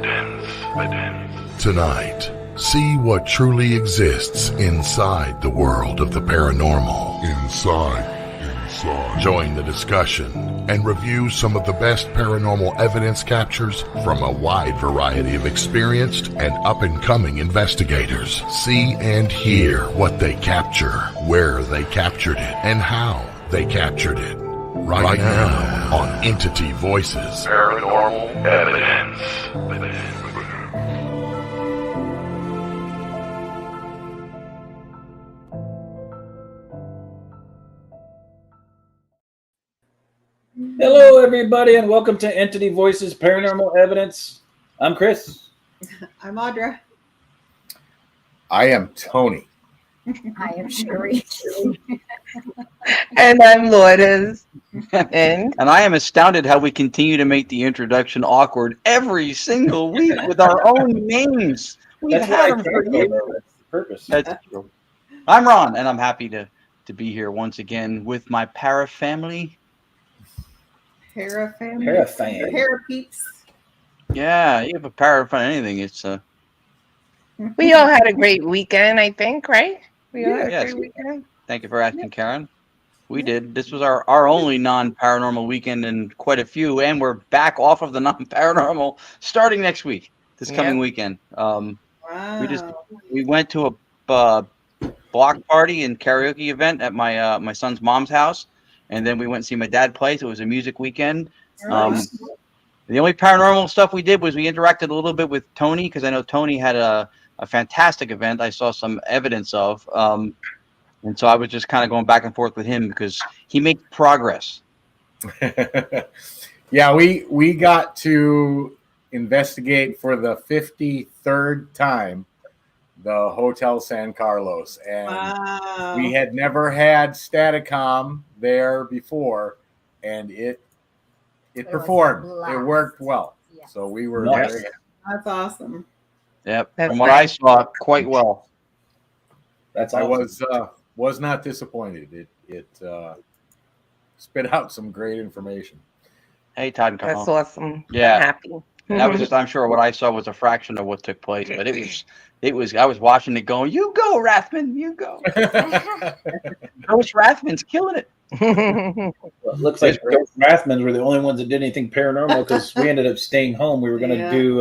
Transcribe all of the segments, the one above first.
Evidence. Tonight, see what truly exists inside the world of the paranormal. Inside. Join the discussion and review some of the best paranormal evidence captures from a wide variety of experienced and up-and-coming investigators. See and hear what they capture, where they captured it, and how they captured it. Right now on Entity Voices Paranormal Evidence. Hello, everybody, and welcome to Entity Voices Paranormal Evidence. I'm Chris. I'm Audra. I am Tony. I am Sherry. And I'm Lourdes. And I am astounded how we continue to make the introduction awkward every single week with our own names. We've had them for years. Purpose. That's true. I'm Ron, and I'm happy to be here once again with my para family. Para family. Para fan. Para peeps. Yeah, you have a para for anything. It's we all had a great weekend, I think, right? We all had a yes. great weekend. Thank you for asking, Karen. We did. This was our only non-paranormal weekend in quite a few, and we're back off of the non-paranormal starting next week, this coming weekend. Wow. We went to a block party and karaoke event at my son's mom's house, and then we went and see my dad play. So it was a music weekend. The only paranormal stuff we did was we interacted a little bit with Tony, because I know Tony had a fantastic event I saw some evidence of. And so I was just kind of going back and forth with him because he makes progress. Yeah, we got to investigate for the 53rd time the Hotel San Carlos. And we had never had Staticom there before, and it performed. It worked well. Yeah. So we were nice. very happy. That's awesome. Yep. From what I saw, quite well. That's awesome. I was not disappointed. It spit out some great information. Hey, Todd and That's awesome. Yeah. I'm happy. That was just, I'm sure what I saw was a fraction of what took place, but it was, I was watching it going, you go, Rathman, you go. Coach Rathman's killing it. Well, it looks like Rathmans were the only ones that did anything paranormal because we ended up staying home. We were going to do,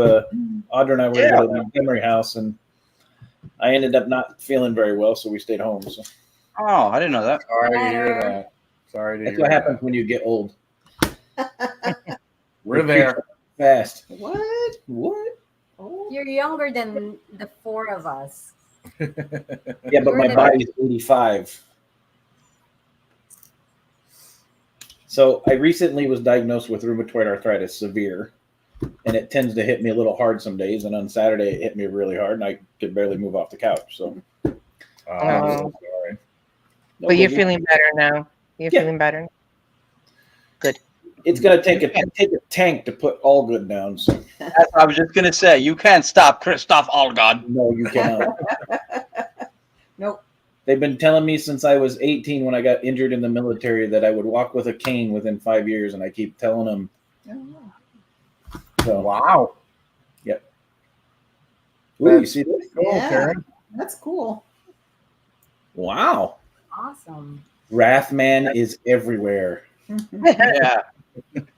Audra and I were going to go to the Montgomery house, and I ended up not feeling very well, so we stayed home. So. Oh, I didn't know that. Sorry to hear that. That's what happens when you get old. We're there. Fast. What? Oh. You're younger than the four of us. Yeah, but my body's 85. So I recently was diagnosed with rheumatoid arthritis, severe, and it tends to hit me a little hard some days. And on Saturday, it hit me really hard, and I could barely move off the couch. So, I'm so sorry. But you're feeling better now. You're feeling better. Good. It's gonna take a tank to put Allgood down. So. That's what I was just gonna say. You can't stop Christoph Allgood. No, you cannot. Nope. They've been telling me since I was 18 when I got injured in the military that I would walk with a cane within 5 years, and I keep telling them. Oh. So, wow. Yep. Ooh, you see this? Cool, Karen. That's cool. Wow. Awesome. Wrathman is everywhere. Yeah.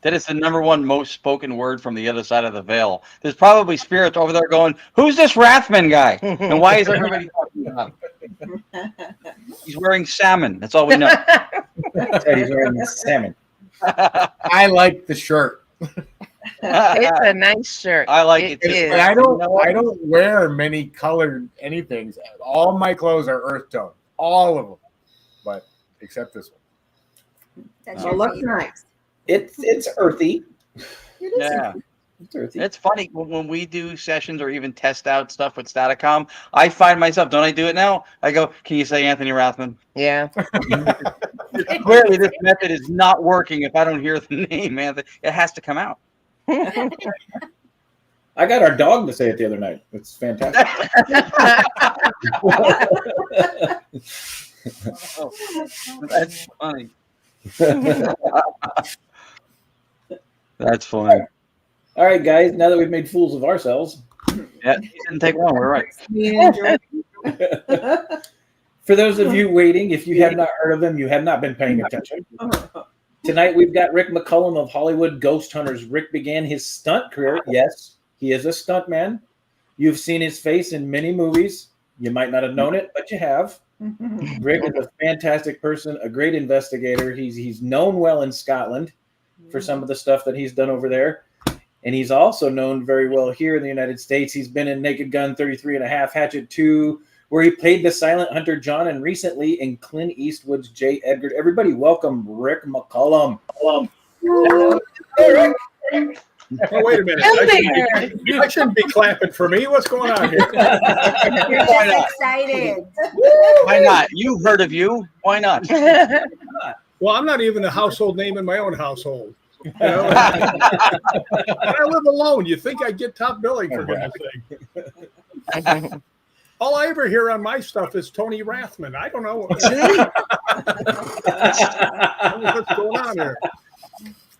That is the #1 most spoken word from the other side of the veil. There's probably spirits over there going, who's this Wrathman guy? And why is everybody talking about him? He's wearing salmon. That's all we know. He's wearing salmon. I like the shirt. It's a nice shirt. I like it too. But I don't wear many colored anything. All my clothes are earth tone. All of them. But except this one. That's Well, looks nice. It's earthy. Yeah. It's earthy. It's funny when we do sessions or even test out stuff with Staticom, I find myself, don't I do it now? I go, can you say Anthony Rathman? Yeah. Clearly this method is not working if I don't hear the name, Anthony. It has to come out. I got our dog to say it the other night. It's fantastic. Oh, that's funny. That's funny. All right, guys. Now that we've made fools of ourselves, Yeah, it didn't take long. We're right. for those of you waiting, if you have not heard of him, you have not been paying attention. Tonight we've got Rick McCallum of Hollywood Ghost Hunters. Rick began his stunt career. Yes, he is a stunt man. You've seen his face in many movies. You might not have known it, but you have. Rick is a fantastic person, a great investigator. He's known well in Scotland for some of the stuff that he's done over there. And he's also known very well here in the United States. He's been in Naked Gun 33.5, Hatchet 2, where he played the silent hunter John, and recently in Clint Eastwood's J. Edgar. Everybody welcome Rick McCallum. Hello. Hey, Rick. Oh, wait a minute. I shouldn't be clapping for me. What's going on here? You're just excited. Why not? You've heard of you. Why not? Well, I'm not even a household name in my own household. You know? I live alone. You think I'd get top billing for goodness sake? All I ever hear on my stuff is Tony Rathman. I don't know what's going on here.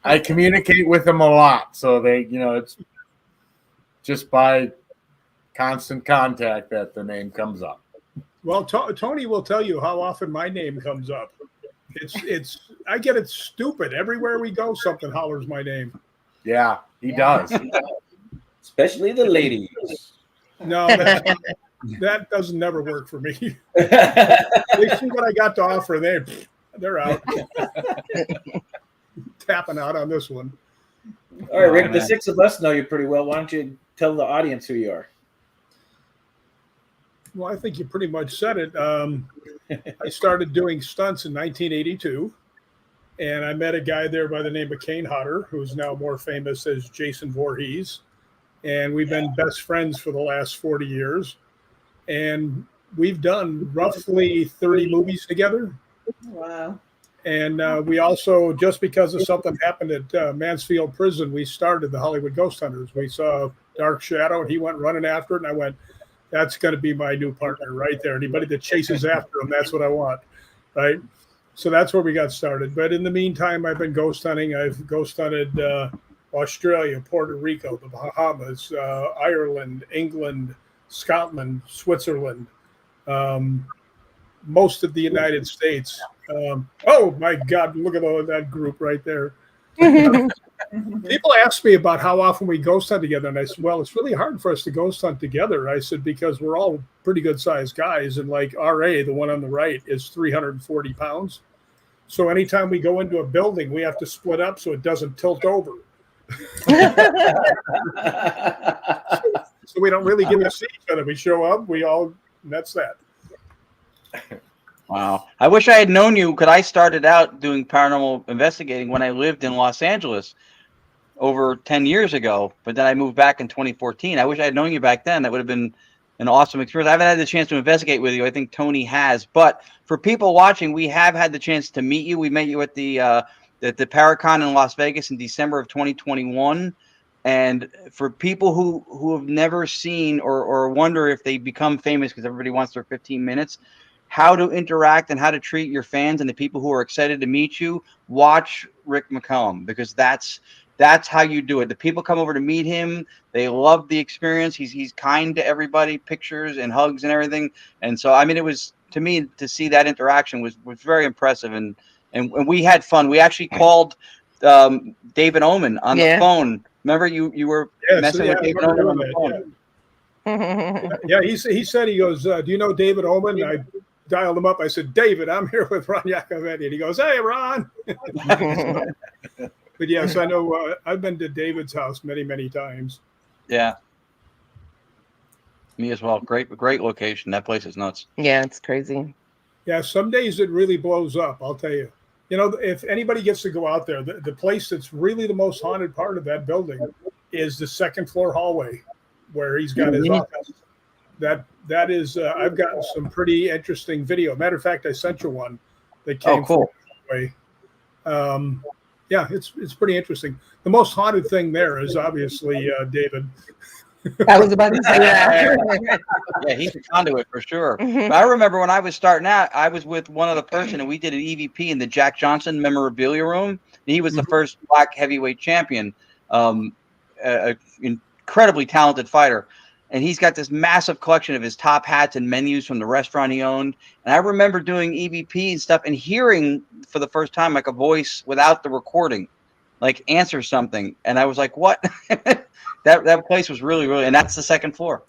I communicate with them a lot, so they, it's just by constant contact that the name comes up. Well, Tony will tell you how often my name comes up. It's I get it stupid everywhere we go. Something hollers my name. Yeah, he does. Especially the ladies. No, that doesn't never work for me. They see what I got to offer. They're out. Tapping out on this one. All right, Rick, the six of us know you pretty well. Why don't you tell the audience who you are? Well, I think you pretty much said it. I started doing stunts in 1982, and I met a guy there by the name of Kane Hodder, who's now more famous as Jason Voorhees. And we've been best friends for the last 40 years. And we've done roughly 30 movies together. Wow. And we also, just because of something happened at Mansfield Prison, we started the Hollywood Ghost Hunters. We saw Dark Shadow, and he went running after it, and I went, that's going to be my new partner right there. Anybody that chases after him, that's what I want, right? So that's where we got started. But in the meantime, I've been ghost hunting. I've ghost hunted Australia, Puerto Rico, the Bahamas, Ireland, England, Scotland, Switzerland, most of the United States. Oh my God, look at all of that group right there. People ask me about how often we ghost hunt together, and I said, well, it's really hard for us to ghost hunt together. I said, because we're all pretty good sized guys, and like RA, the one on the right, is 340 pounds. So anytime we go into a building, we have to split up so it doesn't tilt over. So we don't really get to see each other. We show up, and that's that. Wow. I wish I had known you, because I started out doing paranormal investigating when I lived in Los Angeles over 10 years ago, but then I moved back in 2014. I wish I had known you back then. That would have been an awesome experience. I haven't had the chance to investigate with you. I think Tony has. But for people watching, we have had the chance to meet you. We met you at the Paracon in Las Vegas in December of 2021. And for people who have never seen or wonder if they become famous because everybody wants their 15 minutes, how to interact and how to treat your fans and the people who are excited to meet you, watch Rick McCallum, because that's how you do it. The people come over to meet him. They love the experience. He's kind to everybody, pictures and hugs and everything. And so, I mean, it was, to me, to see that interaction was very impressive. And we had fun. We actually called David Oman on the phone. Remember you were messing with David Oman on the phone. Yeah, he said, he goes, do you know David Oman? I dialed him up. I said, David, I'm here with Ron Yacovetti. And he goes, hey, Ron. But yes, I know. I've been to David's house many, many times. Yeah. Me as well. Great location. That place is nuts. Yeah, it's crazy. Yeah, some days it really blows up, I'll tell you. You know, if anybody gets to go out there, the place that's really the most haunted part of that building is the second floor hallway where he's got his office. That is, I've gotten some pretty interesting video. Matter of fact, I sent you one that came from that way. Yeah, it's pretty interesting. The most haunted thing there is obviously David. I was about to say that. Yeah, he's a conduit for sure. But I remember when I was starting out, I was with one other person, and we did an EVP in the Jack Johnson memorabilia room. He was the first black heavyweight champion. an incredibly talented fighter. And he's got this massive collection of his top hats and menus from the restaurant he owned. And I remember doing EVP and stuff and hearing for the first time like a voice without the recording, like answer something. And I was like, what? that place was really, really, and that's the second floor.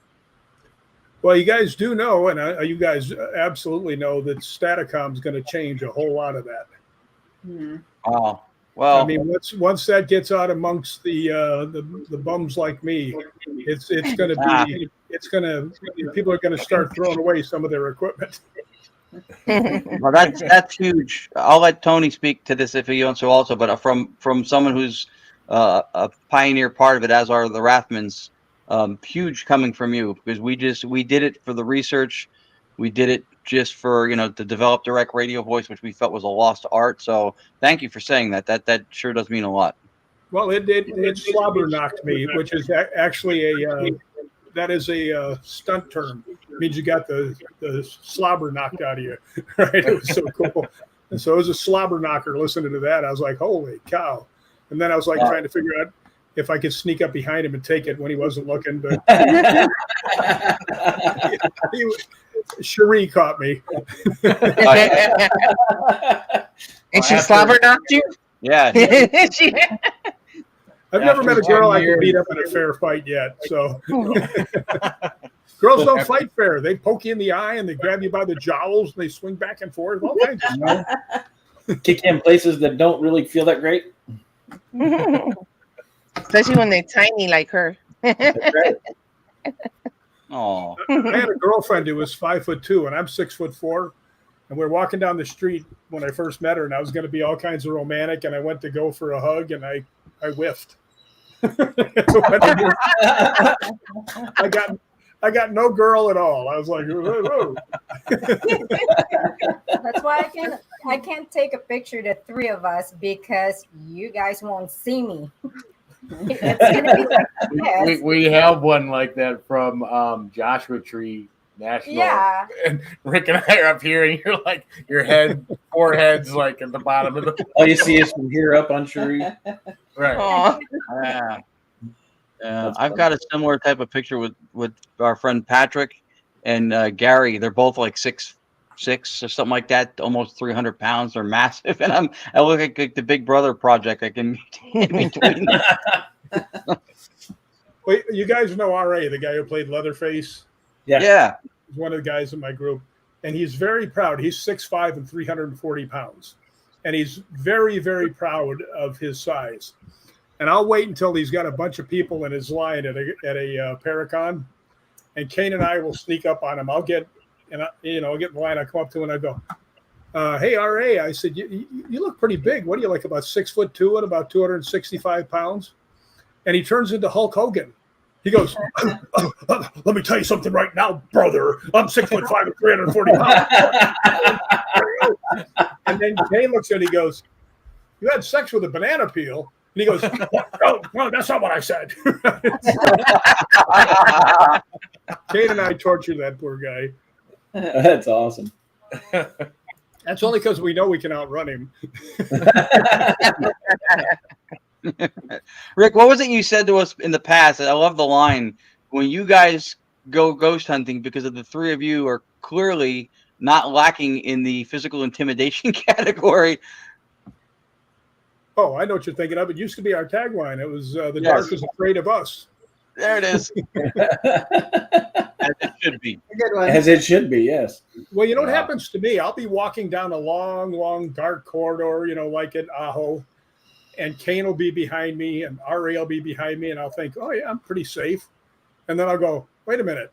Well, you guys do know, and you guys absolutely know that Staticom is going to change a whole lot of that. Mm-hmm. Oh, well. I mean, once that gets out amongst the bums like me, it's going to be people are going to start throwing away some of their equipment. Well, that's huge. I'll let Tony speak to this if he wants to also, but from someone who's a pioneer part of it, as are the Rathmans. Huge coming from you, because we did it for the research. We did it just for, to develop direct radio voice, which we felt was a lost art. So thank you for saying that. That sure does mean a lot. Well, it slobber knocked me, which is actually that is a stunt term. It means you got the slobber knocked out of you, right? It was so cool. And so it was a slobber knocker listening to that. I was like, holy cow. And then I was like trying to figure out if I could sneak up behind him and take it when he wasn't looking, but Cherie caught me. And she slobber knocked you? Yeah. I've never met a girl I can beat up in a fair fight yet. So girls don't fight fair. They poke you in the eye and they grab you by the jowls and they swing back and forth. All kinds of stuff. Kick you in places that don't really feel that great. Especially when they're tiny like her. Oh, I had a girlfriend who was 5'2" and I'm 6'4", and we were walking down the street when I first met her, and I was going to be all kinds of romantic, and I went to go for a hug, and I whiffed. I got no girl at all. I was like, whoa, whoa. That's why I can't take a picture of the three of us, because you guys won't see me. It's gonna be like this. We have one like that from Joshua Tree National. Yeah. And Rick and I are up here, and you're like, your forehead's like at the bottom of the. All you see is from here up on Cherie. Right. Yeah. I've got a similar type of picture with our friend Patrick and Gary. They're both like 6'6" or something like that, almost 300 pounds. They're massive, and I look like the Big Brother project. I can in between. Wait, you guys know R.A., the guy who played Leatherface? Yeah. He's one of the guys in my group, and he's very proud. He's 6'5" and 340 pounds, and he's very, very proud of his size. And I'll wait until he's got a bunch of people in his line at a Paracon, and Kane and I will sneak up on him. I'll get in the line. I come up to him and I go, "Hey, R.A." I said, "You look pretty big. What are you, like, about 6'2" and about 265 pounds?" And he turns into Hulk Hogan. He goes, "Let me tell you something right now, brother. I'm 6'5" and 340 pounds." And then Kane looks at it. He goes, "You had sex with a banana peel?" And he goes, no, that's not what I said. Kane and I tortured that poor guy. That's awesome. That's only because we know we can outrun him. Rick, what was it you said to us in the past? I love the line, when you guys go ghost hunting, because of the three of you are clearly not lacking in the physical intimidation category. Oh, I know what you're thinking of. It used to be our tagline. It was the dark is afraid of us. There it is. As it should be. Good one. As it should be, yes. Well, you know what happens to me? I'll be walking down a long, long, dark corridor, like at Aho, and Kane will be behind me, and R.A. will be behind me, and I'll think, oh, yeah, I'm pretty safe. And then I'll go, wait a minute.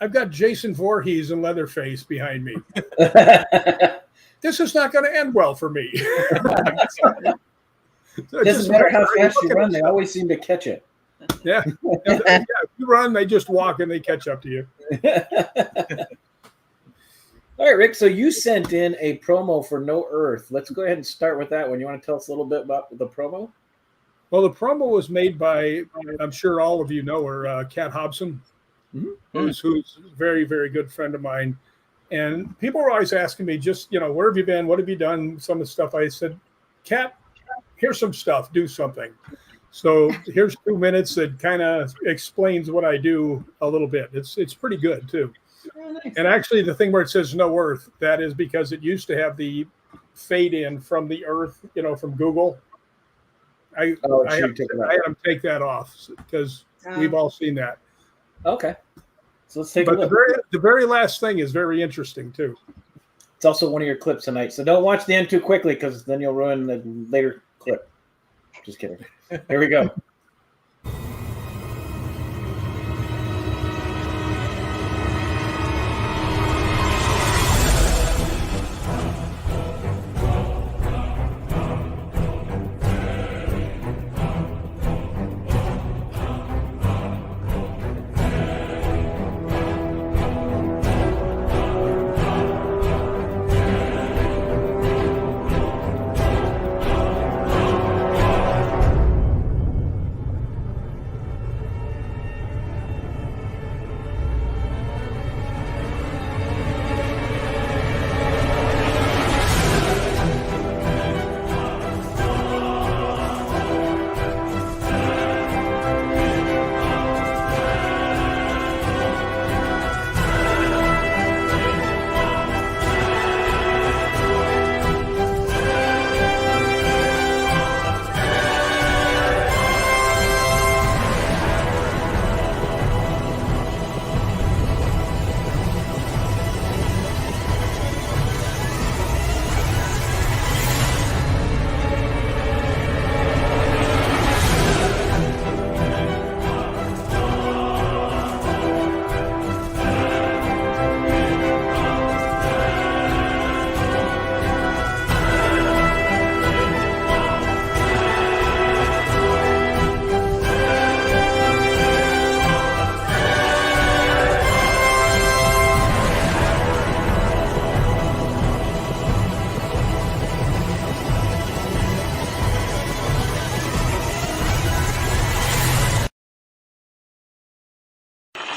I've got Jason Voorhees and Leatherface behind me. This is not going to end well for me. It doesn't matter how fast you run, they always seem to catch it. Yeah. If you run, they just walk and they catch up to you. All right, Rick, so you sent in a promo for No Earth. Let's go ahead and start with that one. You want to tell us a little bit about the promo? Well, the promo was made by, I'm sure all of you know her, Kat Hobson, who's a very, very good friend of mine. And people were always asking me, just, where have you been? What have you done? Some of the stuff I said, Kat, here's some stuff, do something. So here's 2 minutes that kind of explains what I do a little bit. It's pretty good too. Oh, nice. And actually, the thing where it says no Earth, that is because it used to have the fade in from the Earth, from Google. I had them take that off because we've all seen that. Okay. So let's take a look. The very last thing is very interesting too. It's also one of your clips tonight. So don't watch the end too quickly because then you'll ruin the later clip. Just kidding. Here we go.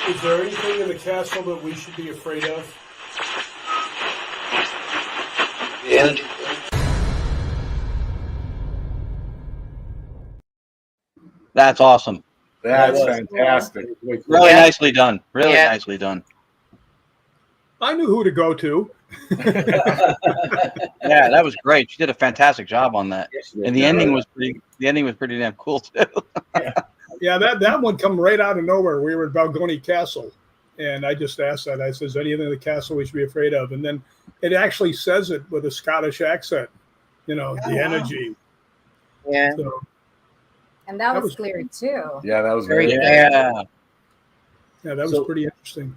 Is there anything in the castle that we should be afraid of? Yeah. That's awesome. That's fantastic. Really nicely done. Really nicely done. I knew who to go to. Yeah, that was great. She did a fantastic job on that. And the ending was pretty damn cool too. Yeah, that one come right out of nowhere. We were at Balgony Castle, and I just asked that. I says, anything in the castle we should be afraid of? And then it actually says it with a Scottish accent, the energy. Yeah. So, and that was clear too. Yeah, that was very clear. Yeah, that was pretty interesting.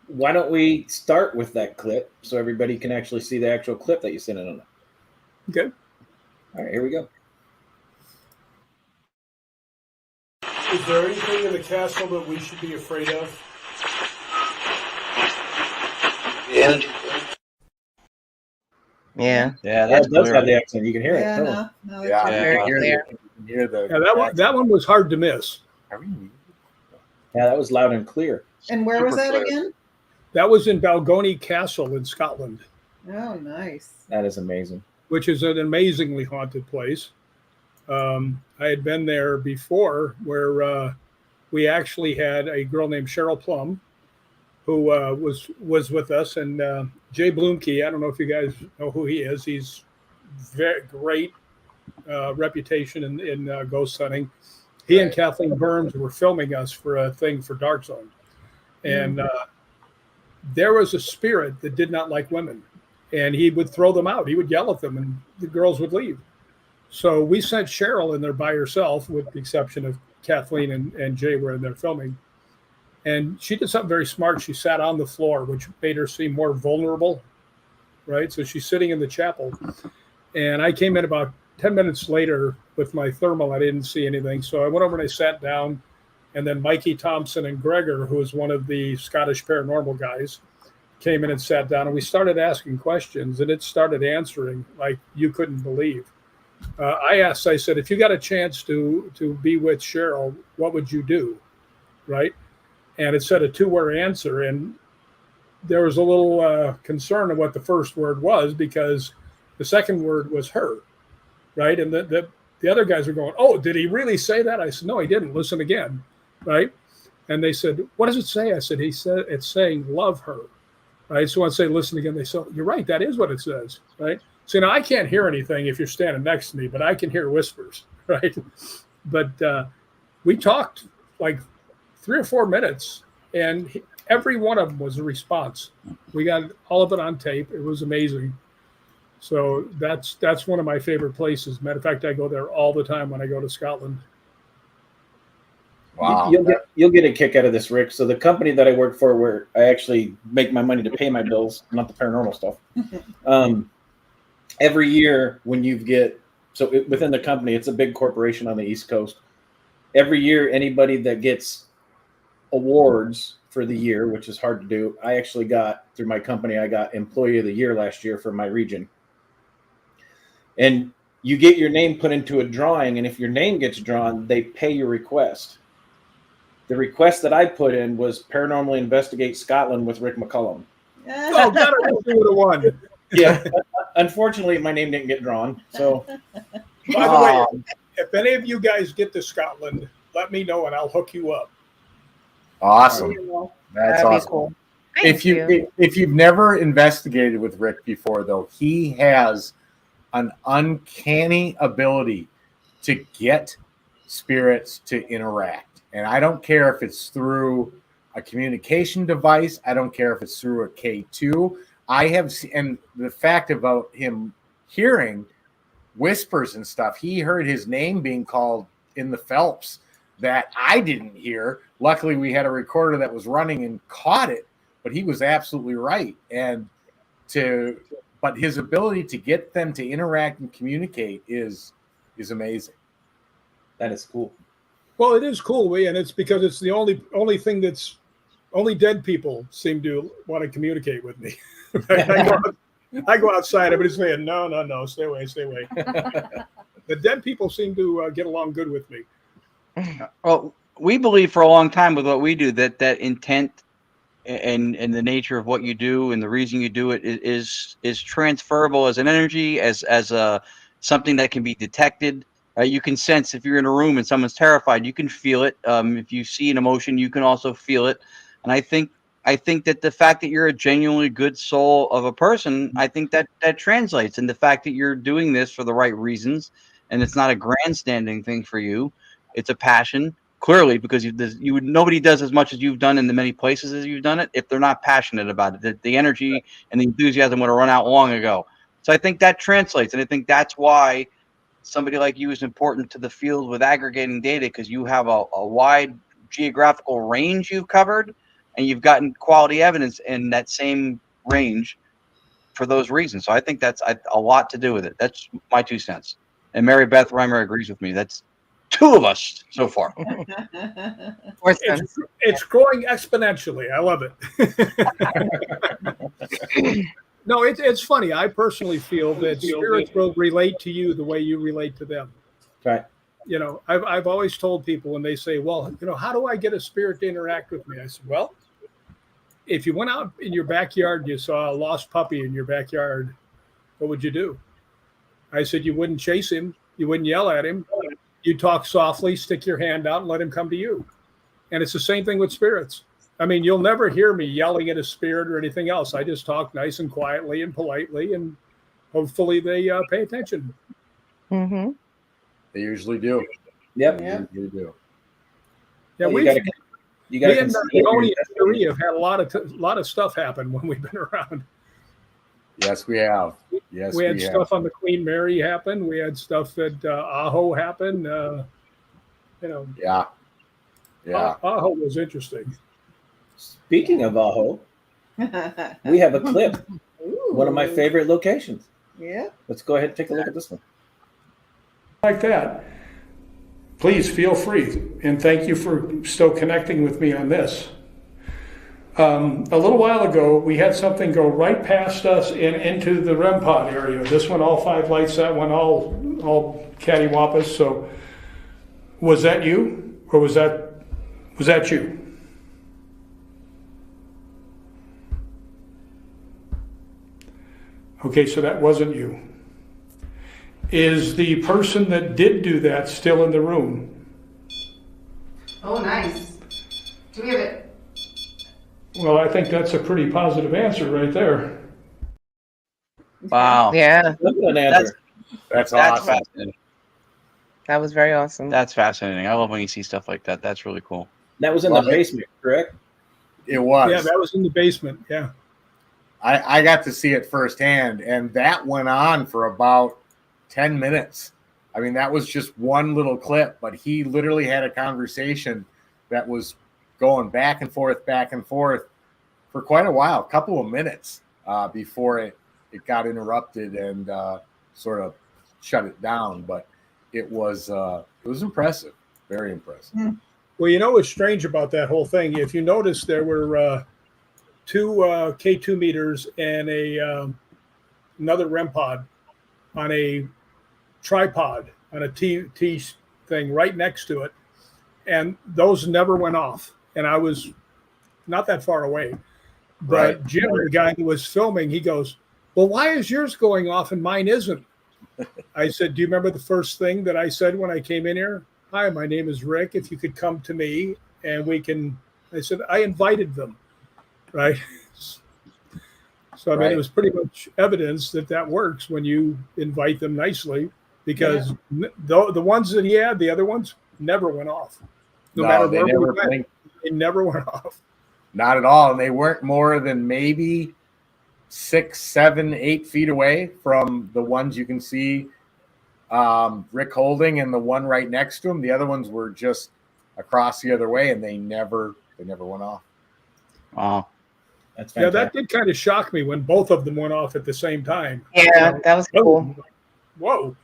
Why don't we start with that clip so everybody can actually see the actual clip that you sent in on it? Okay. All right, here we go. Is there anything in the castle that we should be afraid of? Yeah. Yeah. Yeah, that does have the accent. You can hear it. Yeah, Very clear. That one was hard to miss. Yeah, that was loud and clear. And where was that again? That was in Balgony Castle in Scotland. Oh, nice. That is amazing. Which is an amazingly haunted place. I had been there before, where we actually had a girl named Cheryl Plum, who was with us, and Jay Bloomkey. I don't know if you guys know who he is. He's very great reputation in ghost hunting. He and Kathleen Burns were filming us for a thing for Dark Zone, and there was a spirit that did not like women, and he would throw them out. He would yell at them, and the girls would leave. So we sent Cheryl in there by herself, with the exception of Kathleen and Jay were in there filming. And she did something very smart. She sat on the floor, which made her seem more vulnerable, right? So she's sitting in the chapel. And I came in about 10 minutes later with my thermal. I didn't see anything. So I went over and I sat down. And then Mikey Thompson and Gregor, who is one of the Scottish paranormal guys, came in and sat down. And we started asking questions. And it started answering like you couldn't believe. I said, if you got a chance to be with Cheryl, what would you do? Right? And it said a 2-word answer. And there was a little concern of what the first word was, because the second word was her. Right? And the the other guys are going, "Oh, did he really say that?" I said, "No, he didn't. Listen again." Right. And they said, "What does it say?" I said, "He said it's saying love her." Right. So I say, "Listen again." They said, "You're right. That is what it says." Right. So now I can't hear anything if you're standing next to me, but I can hear whispers. Right. But we talked like 3 or 4 minutes, and every one of them was a response. We got all of it on tape. It was amazing. So that's one of my favorite places. Matter of fact, I go there all the time when I go to Scotland. Wow. You'll get a kick out of this, Rick. So the company that I work for, where I actually make my money to pay my bills, not the paranormal stuff. Every year when you get, within the company, it's a big corporation on the East Coast. Every year, anybody that gets awards for the year, which is hard to do, I actually got, through my company, I got Employee of the Year last year for my region. And you get your name put into a drawing, and if your name gets drawn, they pay your request. The request that I put in was Paranormally Investigate Scotland with Rick McCallum. Oh, God, I wish you would have won. Yeah. Unfortunately, my name didn't get drawn. So, by the way, if any of you guys get to Scotland, let me know and I'll hook you up. Awesome. That's That'd awesome. be cool. If you've never investigated with Rick before, though, he has an uncanny ability to get spirits to interact. And I don't care if it's through a communication device. I don't care if it's through a K2. I have seen, and the fact about him hearing whispers and stuff, he heard his name being called in the Phelps that I didn't hear. Luckily, we had a recorder that was running and caught it, but he was absolutely right. But his ability to get them to interact and communicate is amazing. that is cool. Well, it is cool, and it's because it's the only thing that's only dead people seem to want to communicate with me. I go outside, everybody's saying, no, stay away. The dead people seem to get along good with me. Well, we believe for a long time with what we do that intent and the nature of what you do and the reason you do it is transferable as an energy, as a something that can be detected. You can sense if you're in a room and someone's terrified, you can feel it. If you see an emotion, you can also feel it. And I think that the fact that you're a genuinely good soul of a person, I think that translates. And the fact that you're doing this for the right reasons, and it's not a grandstanding thing for you, it's a passion. Clearly, because nobody does as much as you've done in the many places as you've done it if they're not passionate about it. The energy and the enthusiasm would have run out long ago. So I think that translates, and I think that's why somebody like you is important to the field with aggregating data, because you have a wide geographical range you've covered, and you've gotten quality evidence in that same range for those reasons. So I think that's a lot to do with it. That's my 2 cents. And Mary Beth Reimer agrees with me. That's 2 of us so far. It's growing exponentially. I love it. No, it's funny. I personally feel that spirits will relate to you the way you relate to them. Right. You know, I've always told people when they say, well, how do I get a spirit to interact with me? I said, well, if you went out in your backyard and you saw a lost puppy in your backyard, what would you do? I said, you wouldn't chase him. You wouldn't yell at him. You'd talk softly, stick your hand out and let him come to you. And it's the same thing with spirits. I mean, you'll never hear me yelling at a spirit or anything else. I just talk nice and quietly and politely, and hopefully they pay attention. Mm-hmm. They usually do. Yep. They usually do. Yeah, Well, we you gotta and Tony and Marie have had a lot of stuff happen when we've been around. Yes, we have. Yes, we had stuff on the Queen Mary happen. We had stuff at Aho happen. Yeah. Aho was interesting. Speaking of Aho, we have a clip. Ooh. One of my favorite locations. Yeah. Let's go ahead and take a look at this one. Like that. Please feel free. And thank you for still connecting with me on this. A little while ago, we had something go right past us and into the REM pod area. This one, all 5 lights, that one, all cattywampus. So was that you, or was that you? Okay, so that wasn't you. Is the person that did do that still in the room? Oh, nice. Do we have it? Well, I think that's a pretty positive answer right there. Wow. Yeah, Good answer. That's That's awesome. fascinating. that was very awesome. That's fascinating. I love when you see stuff like that. That's really cool. That was in the basement, correct? It was. Yeah, that was in the basement. Yeah. I got to see it firsthand, and that went on for about 10 minutes. I mean, that was just one little clip, but he literally had a conversation that was going back and forth for quite a while, a couple of minutes before it got interrupted and sort of shut it down. But it was impressive, very impressive. Well, you know what's strange about that whole thing? If you notice, there were two K2 meters and another REM pod on a tripod on a T thing right next to it, and those never went off. And I was not that far away, but Right. Jim, the guy that was filming, he goes, "Well, why is yours going off and mine isn't?" I said, "Do you remember the first thing that I said when I came in here? Hi, my name is Rick. If you could come to me and we can," I said, I invited them, right? So, I mean, it was pretty much evidence that works when you invite them nicely, because the ones that he had, the other ones never went off. No matter they where we never went, blinked. they never went off. Not at all. And they weren't more than maybe 6, 7, 8 feet away from the ones you can see Rick holding and the one right next to him. The other ones were just across the other way, and they never went off. Wow. That's Yeah, fantastic. that did kind of shock me when both of them went off at the same time. Yeah, that was cool. Whoa.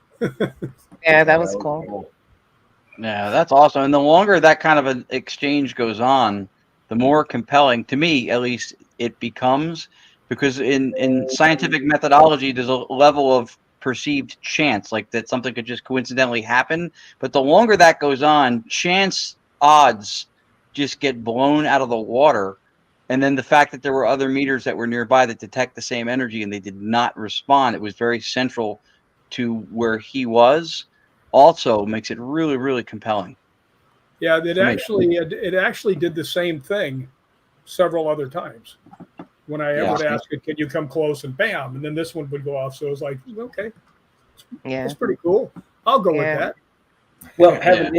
Yeah, that was cool. Yeah, that's awesome. And the longer that kind of an exchange goes on, the more compelling, to me at least, it becomes, because in scientific methodology, there's a level of perceived chance, like that something could just coincidentally happen. But the longer that goes on, chance odds just get blown out of the water. And then the fact that there were other meters that were nearby that detect the same energy and they did not respond, it was very central to where he was, also makes it really, really compelling. Yeah, it actually did the same thing several other times. When I would ask it, "Can you come close?" and bam, and then this one would go off. So it was like, okay, Yeah, that's pretty cool. I'll go with that. Well, having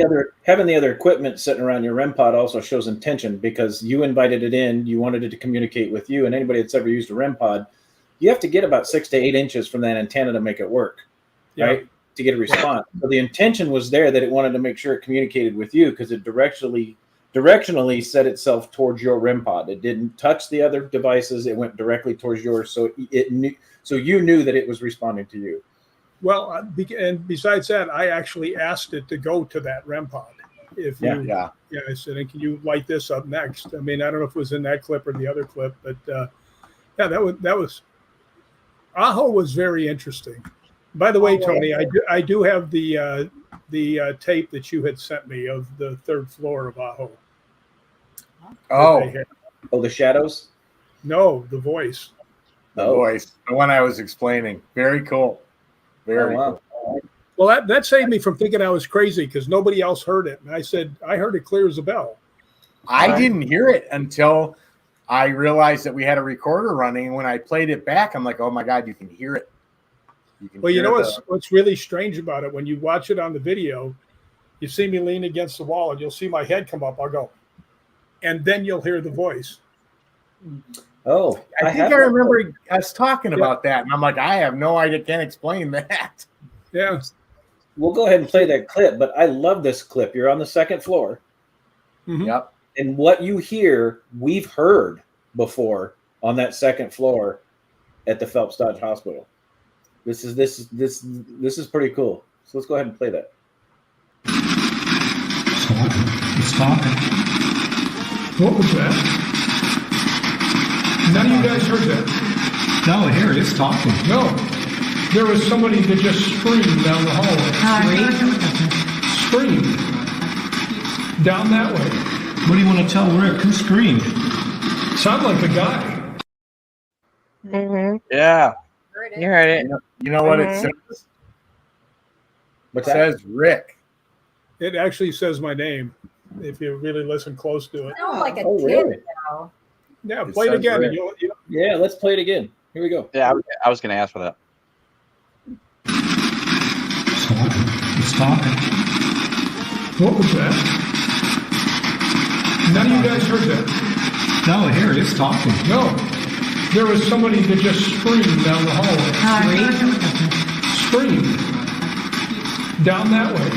the other equipment sitting around your REM pod also shows intention, because you invited it in, you wanted it to communicate with you, and anybody that's ever used a REM pod, you have to get about 6 to 8 inches from that antenna to make it work, right? To get a response. So the intention was there that it wanted to make sure it communicated with you, because it directionally set itself towards your REM pod. It didn't touch the other devices; it went directly towards yours. So you knew that it was responding to you. Well, and besides that, I actually asked it to go to that REM pod. I said, "And can you light this up next?" I mean, I don't know if it was in that clip or the other clip, but that was Aho was very interesting. By the way, Tony, I do have the tape that you had sent me of the 3rd floor of Aho. The shadows? No, the voice. The voice, the one I was explaining. Very cool. Very cool. Well, that saved me from thinking I was crazy, because nobody else heard it. And I said, I heard it clear as a bell. I didn't hear it until I realized that we had a recorder running. And when I played it back, I'm like, oh my God, you can hear it. Well, you know what's really strange about it? When you watch it on the video, you see me lean against the wall and you'll see my head come up. I'll go, and then you'll hear the voice. Oh, I think I remember us talking about that, and I'm like, I have no idea, can't explain that. Yeah. We'll go ahead and play that clip, but I love this clip. You're on the 2nd floor. Mm-hmm. Yep. And what you hear, we've heard before on that 2nd floor at the Phelps Dodge Hospital. This is pretty cool. So let's go ahead and play that. It's talking. What was that? None of you guys heard that. No, here it is talking. No. There was somebody that just screamed down the hallway. Screamed. Down that way. What do you want to tell Rick? Who screamed? Sound like a guy. Mm-hmm. Yeah. You heard it. You know what it says? What's It that? says Rick. It actually says my name if you really listen close to it. Sound like a Oh, kid really? now. Yeah, It play it says again. Rick. And you'll, Yeah, let's play it again. Here we go. Yeah, I was going to ask for that. It's talking. What was that? None of you guys heard that? No, here, it's talking. No. There was somebody that just screamed down the hallway. Screamed. Down that way.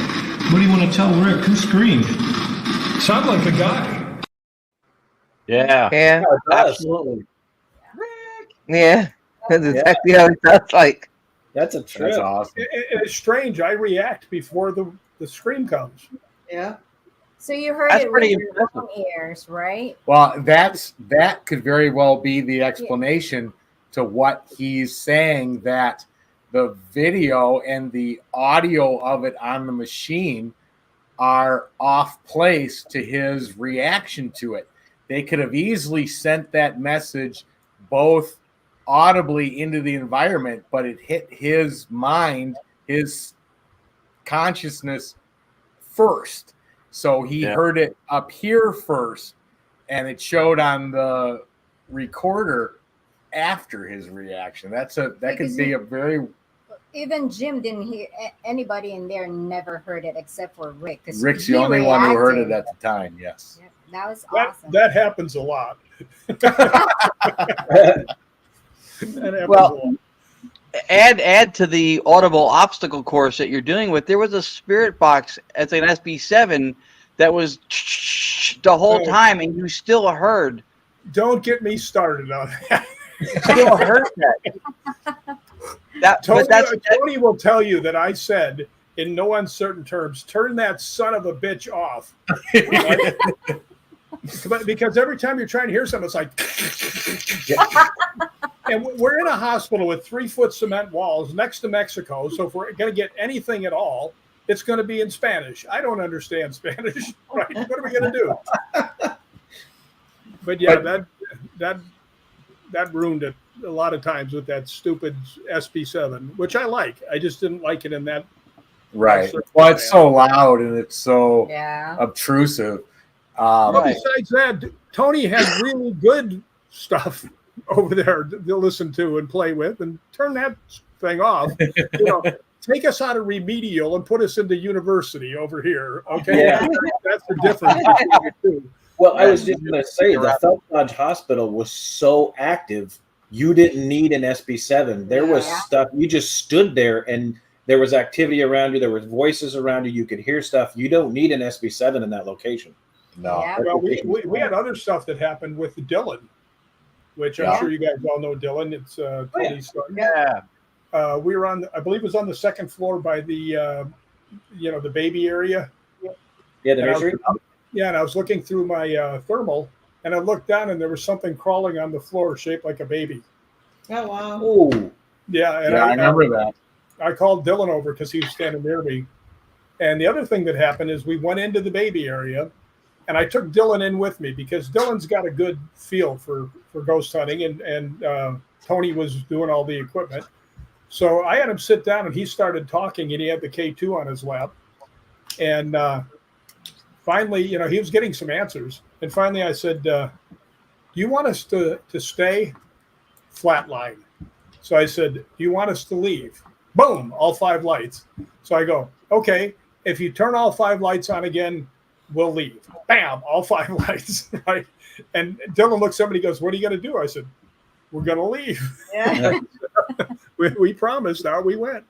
What do you want to tell Rick? Who screamed? Sound like a guy. Yeah. Yeah. Absolutely. Yeah. That's exactly how it sounds like. That's a trip. That's awesome. it's strange. I react before the scream comes. Yeah. So you heard That's it with pretty your impressive. own ears, right? Well, that could very well be the explanation to what he's saying, that the video and the audio of it on the machine are off place to his reaction to it. They could have easily sent that message both audibly into the environment, but it hit his mind, his consciousness first. So he heard it up here first, and it showed on the recorder after his reaction. That could be a very... Even Jim didn't hear anybody in there. Never heard it except for Rick. 'cause Rick's he the only one who heard it reacted. at the time. Yes. Yeah, that was awesome. That happens a lot. That happens Well, a lot. add to the audible obstacle course that you're dealing with. There was a spirit box as an SB7 that was the whole time, and you still heard. Don't get me started on that. Still heard that. Tony will tell you that I said in no uncertain terms, turn that son of a bitch off. Right? But because every time you're trying to hear something, it's like, and we're in a hospital with 3-foot cement walls next to Mexico. So if we're going to get anything at all, it's going to be in Spanish. I don't understand Spanish. Right? What are we going to do? But yeah, that ruined it a lot of times with that stupid SB7, which I like. I just didn't like it in that. Right. Well, it's so loud and it's so Yeah. obtrusive. Well, besides that, Tony has really good stuff over there to listen to and play with, and turn that thing off. Take us out of remedial and put us into university over here. Okay, Yeah. That's the difference between the two. Well, I was just going to say the Phelps Lodge Hospital was so active, you didn't need an SB7. There was stuff, you just stood there and there was activity around you. There was voices around you. You could hear stuff. You don't need an SB7 in that location. No. Yeah. Well, we had other stuff that happened with Dylan, which I'm sure you guys all know Dylan. It's Tony's son. Yeah. We were on, I believe it was on the second floor by the, the baby area. Yeah, the nursery. And I was looking through my thermal, and I looked down, and there was something crawling on the floor shaped like a baby. Oh, wow. Oh, Yeah, and I remember that. I called Dylan over because he was standing near me. And the other thing that happened is we went into the baby area, and I took Dylan in with me because Dylan's got a good feel for ghost hunting, and Tony was doing all the equipment. So I had him sit down, and he started talking, and he had the K2 on his lap. And finally, he was getting some answers. And finally I said, do you want us to stay? Flatline. So I said, do you want us to leave? Boom, all 5 lights. So I go, okay, if you turn all 5 lights on again, we'll leave. Bam, all 5 lights, right? And Dylan looks at me, he goes, what are you going to do? I said, we're going to leave. Yeah. we promised, now we went.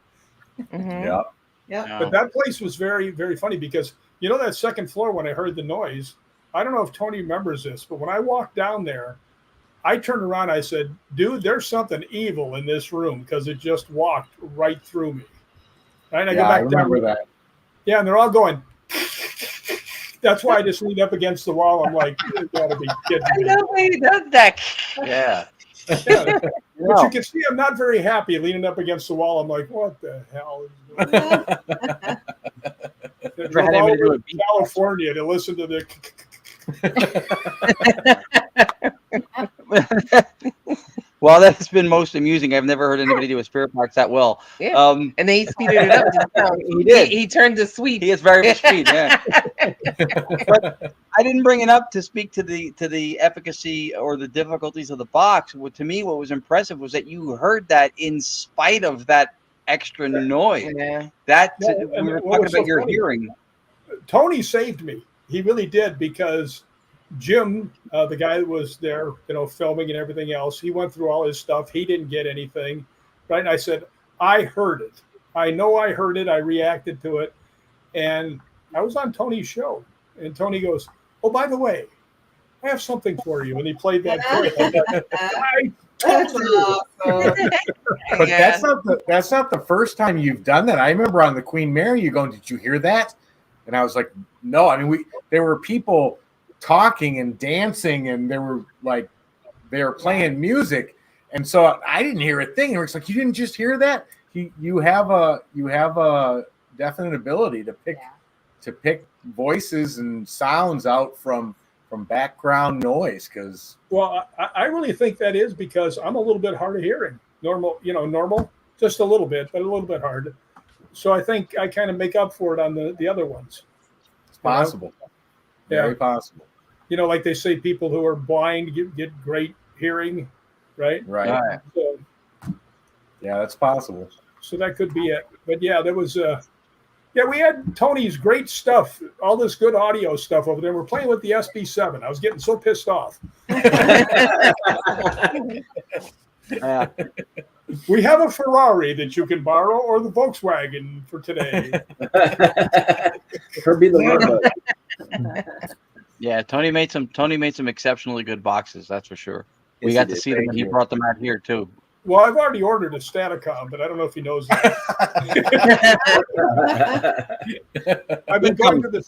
Mhm. Yeah. Yeah. But that place was very, very funny because, that second floor when I heard the noise, I don't know if Tony remembers this, but when I walked down there, I turned around, I said, dude, there's something evil in this room because it just walked right through me. And I go I back down. remember that. Yeah, and they're all going. That's why I just leaned up against the wall. I'm like, you gotta be kidding me. Nobody does that. Yeah. Yeah. But you can see I'm not very happy leaning up against the wall. I'm like, what the hell is going on? I drove all the way to California to listen to the. Well, that's been most amusing. I've never heard anybody do a spirit box that well. Yeah. And then he speeded it up. He did. He turned the sweet. He is very sweet. Yeah. But I didn't bring it up to speak to the efficacy or the difficulties of the box. To me, what was impressive was that you heard that in spite of that extra noise. Yeah. We were talking about your hearing. Tony saved me. He really did, because Jim, the guy that was there, filming and everything else, he went through all his stuff. He didn't get anything, right? And I said, I heard it. I know I heard it. I reacted to it. And I was on Tony's show. And Tony goes, oh, by the way, I have something for you. And he played that clip. That's awesome. But that's not the first time you've done that. I remember on the Queen Mary, you going, did you hear that? And I was like, no. I mean, there were people talking and dancing, and they were playing music, and so I didn't hear a thing. And it's like, you didn't just hear that. You have a definite ability to pick voices and sounds out from background noise. Because I really think that is because I'm a little bit hard of hearing. Normal, just a little bit, but a little bit hard. So I think I kind of make up for it on the other ones. It's possible. Very possible. Like they say, people who are blind get great hearing, right? Right. So, yeah, that's possible. So that could be it. But yeah, there was we had Tony's great stuff, all this good audio stuff over there. We're playing with the SB7. I was getting so pissed off. We have a Ferrari that you can borrow, or the Volkswagen for today. Or be the Lambo. Yeah, Tony made some exceptionally good boxes. That's for sure. We got to see them when he brought them out here too. Well, I've already ordered a Staticom, but I don't know if he knows that. I've been going to the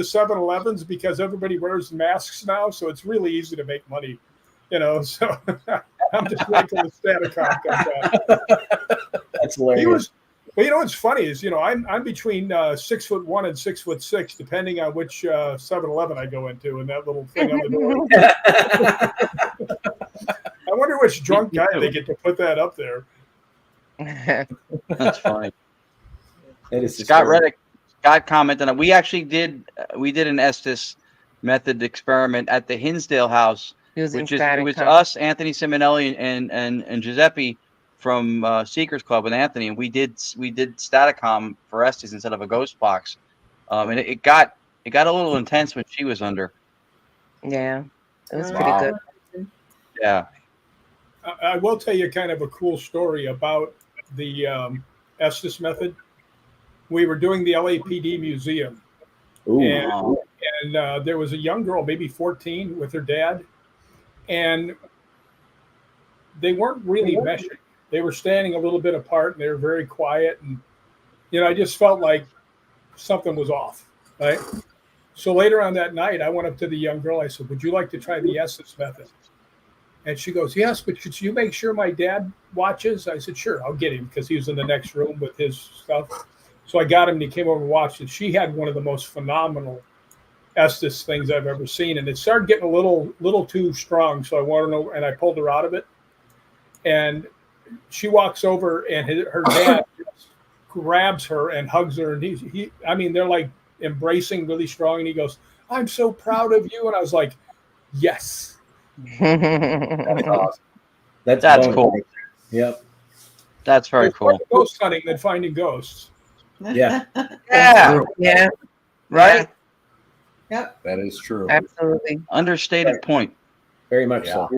7-Elevens because everybody wears masks now, so it's really easy to make money. So I'm just waiting till the Staticom comes out. That's hilarious. What's funny is, I'm between 6'1" and 6'6", depending on which 7-Eleven I go into, and that little thing on the door. I wonder which drunk guy they get to put that up there. That's funny. That is Scott commented on it. We actually did an Estes method experiment at the Hinsdale house. It was us, Anthony Simonelli, and Giuseppe from Seekers Club with Anthony, and we did Staticom for Estes instead of a ghost box, and it got a little intense when she was under. Yeah, it was pretty good. Yeah, I will tell you kind of a cool story about the Estes method. We were doing the LAPD museum, and there was a young girl, maybe 14, with her dad. And they weren't really meshing. They were standing a little bit apart, and they were very quiet. And, I just felt like something was off, right? So later on that night, I went up to the young girl. I said, would you like to try the Estes method? And she goes, yes, but could you make sure my dad watches? I said, sure, I'll get him, because he was in the next room with his stuff. So I got him, and he came over and watched it. She had one of the most phenomenal Estes things I've ever seen, and it started getting a little too strong. So I wanted to know, and I pulled her out of it. And she walks over, and her dad grabs her and hugs her, and they're like embracing really strong. And he goes, "I'm so proud of you." And I was like, "Yes, that's awesome. That's cool. Yep, that's very cool. Ghost hunting than finding ghosts. Yeah, yeah, right. Yep. That is true. Absolutely. Understated point. Very much so.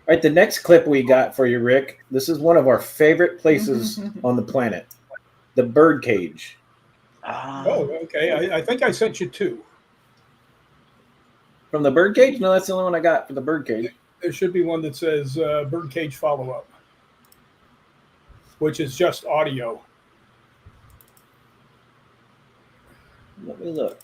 All right, the next clip we got for you, Rick. This is one of our favorite places on the planet, the bird cage. Oh, okay. I think I sent you two. From the bird cage? No, that's the only one I got for the bird cage. There should be one that says bird cage follow-up, which is just audio. Let me look.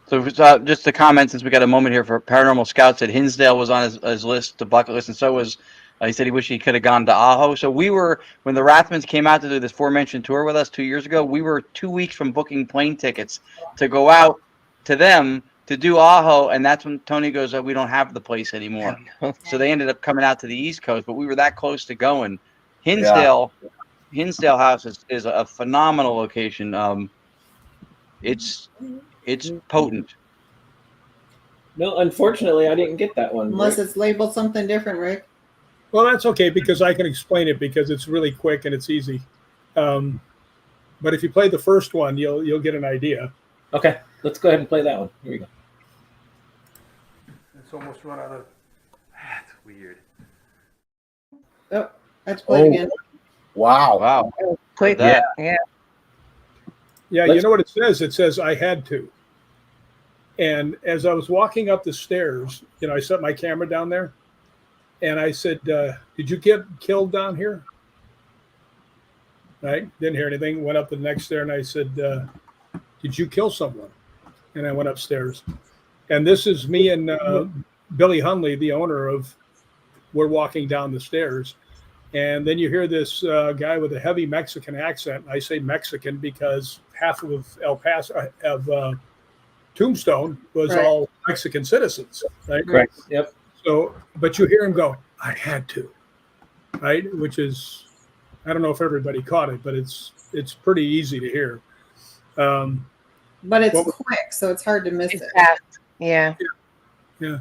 So just to comment, since we got a moment here, for Paranormal Scout said Hinsdale was on his list, the bucket list, and so was, he said he wished he could have gone to Ajo. So we were, when the Rathmans came out to do this aforementioned tour with us 2 years ago, we were 2 weeks from booking plane tickets to go out to them to do Aho, and that's when Tony goes, "Oh, we don't have the place anymore." So they ended up coming out to the East Coast, but we were that close to going. Hinsdale House is a phenomenal location. It's potent. No, unfortunately, I didn't get that one. Unless it's labeled something different, Rick. Well, that's okay because I can explain it because it's really quick and it's easy. But if you play the first one, you'll get an idea. Okay, let's go ahead and play that one. Here we go. It's almost run out of. That's weird. Oh, that's played again. Wow. Played that. Yeah. Yeah, you know what it says? It says I had to. And as I was walking up the stairs, I set my camera down there, and I said, "Did you get killed down here?" Right? Didn't hear anything. Went up the next stair, and I said, "Did you kill someone?" And I went upstairs. And this is me and Billy Hunley, the owner of. We're walking down the stairs, and then you hear this guy with a heavy Mexican accent. I say Mexican because half of El Paso of Tombstone was all Mexican citizens, right? Correct. Yep. So, but you hear him go, "I had to," right? Which is, I don't know if everybody caught it, but it's pretty easy to hear. But it's quick, so it's hard to miss it. Fast. Yeah. Yeah.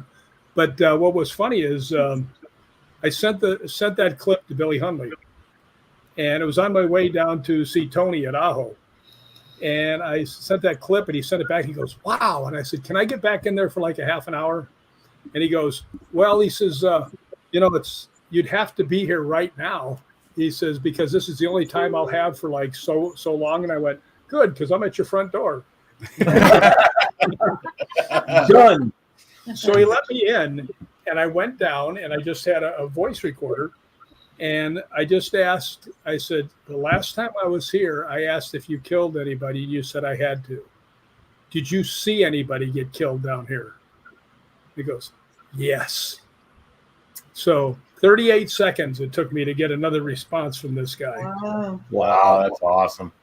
But what was funny is I sent that clip to Billy Hunley, and it was on my way down to see Tony at Aho. And I sent that clip, and he sent it back. He goes, "Wow!" And I said, "Can I get back in there for like a half an hour?" And he goes, "Well," he says, you'd have to be here right now." He says, "Because this is the only time I'll have for like so long." And I went, "Good, because I'm at your front door." Done. So he let me in, and I went down, and I just had a voice recorder. And I just asked, I said, "The last time I was here, I asked if you killed anybody. You said I had to. Did you see anybody get killed down here?" He goes, "Yes." So 38 seconds it took me to get another response from this guy. Wow, that's awesome.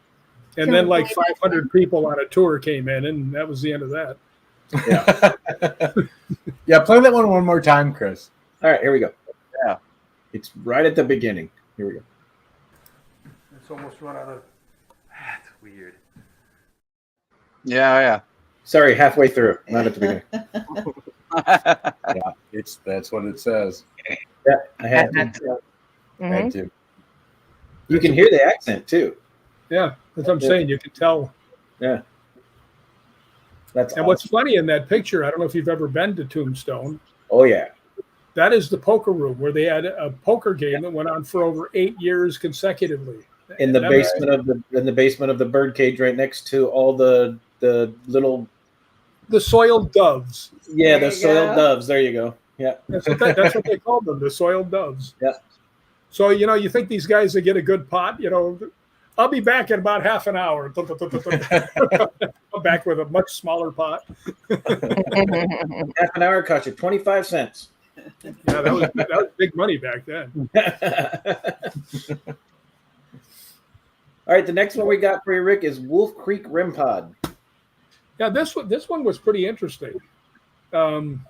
And then like 500 people on a tour came in, and that was the end of that. Yeah. Yeah, play that one more time, Chris. All right, here we go. Yeah. It's right at the beginning. Here we go. It's almost run out of. That's weird. Yeah. Sorry, halfway through, not at the beginning. Yeah, that's what it says. Yeah, I had to. Had to. You can hear the accent too. Yeah, that's what I'm saying. You can tell. Yeah. That's and what's funny in that picture, I don't know if you've ever been to Tombstone. Oh yeah. That is the poker room where they had a poker game that went on for over 8 years consecutively. In the basement of the birdcage, right next to all the little soiled doves. Yeah, the soiled doves. There you go. Yeah. That's what they called them, the soiled doves. Yeah. So you think these guys that get a good pot, I'll be back in about half an hour. I'm back with a much smaller pot. Half an hour cost you 25 cents. Yeah, that was big money back then. All right, the next one we got for you, Rick, is Wolf Creek Rim Pod. Yeah, this one was pretty interesting. When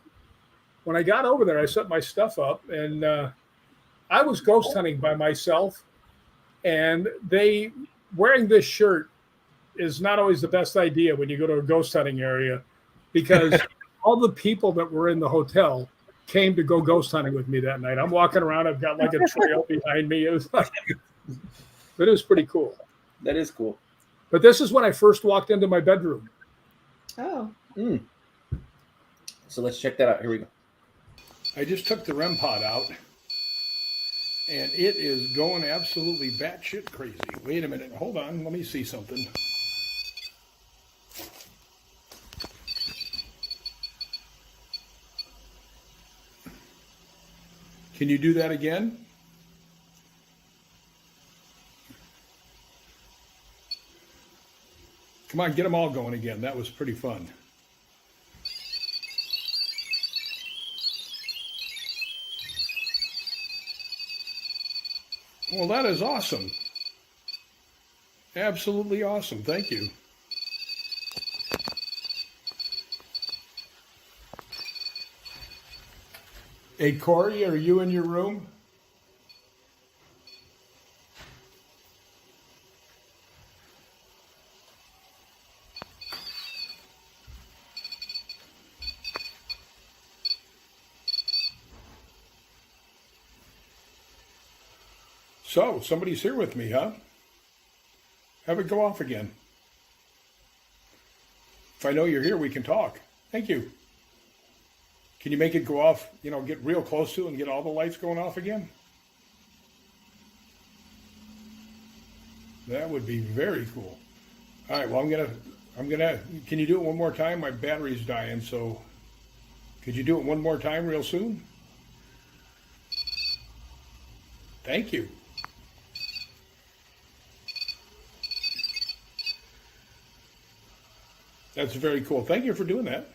I got over there, I set my stuff up, and I was ghost hunting by myself. And wearing this shirt is not always the best idea when you go to a ghost hunting area, because all the people that were in the hotel came to go ghost hunting with me that night. I'm walking around, I've got like a trail behind me. But it was pretty cool. That is cool. But this is when I first walked into my bedroom. Oh. So let's check that out. Here we go. I just took the REM pod out, and it is going absolutely batshit crazy. Wait a minute. Hold on. Let me see something. Can you do that again? Come on, get them all going again. That was pretty fun. Well, that is awesome. Absolutely awesome. Thank you. Hey, Corey, are you in your room? So, somebody's here with me, huh? Have it go off again. If I know you're here, we can talk. Thank you. Can you make it go off, get real close to it and get all the lights going off again? That would be very cool. All right, well, can you do it one more time? My battery's dying, so could you do it one more time real soon? Thank you. That's very cool. Thank you for doing that.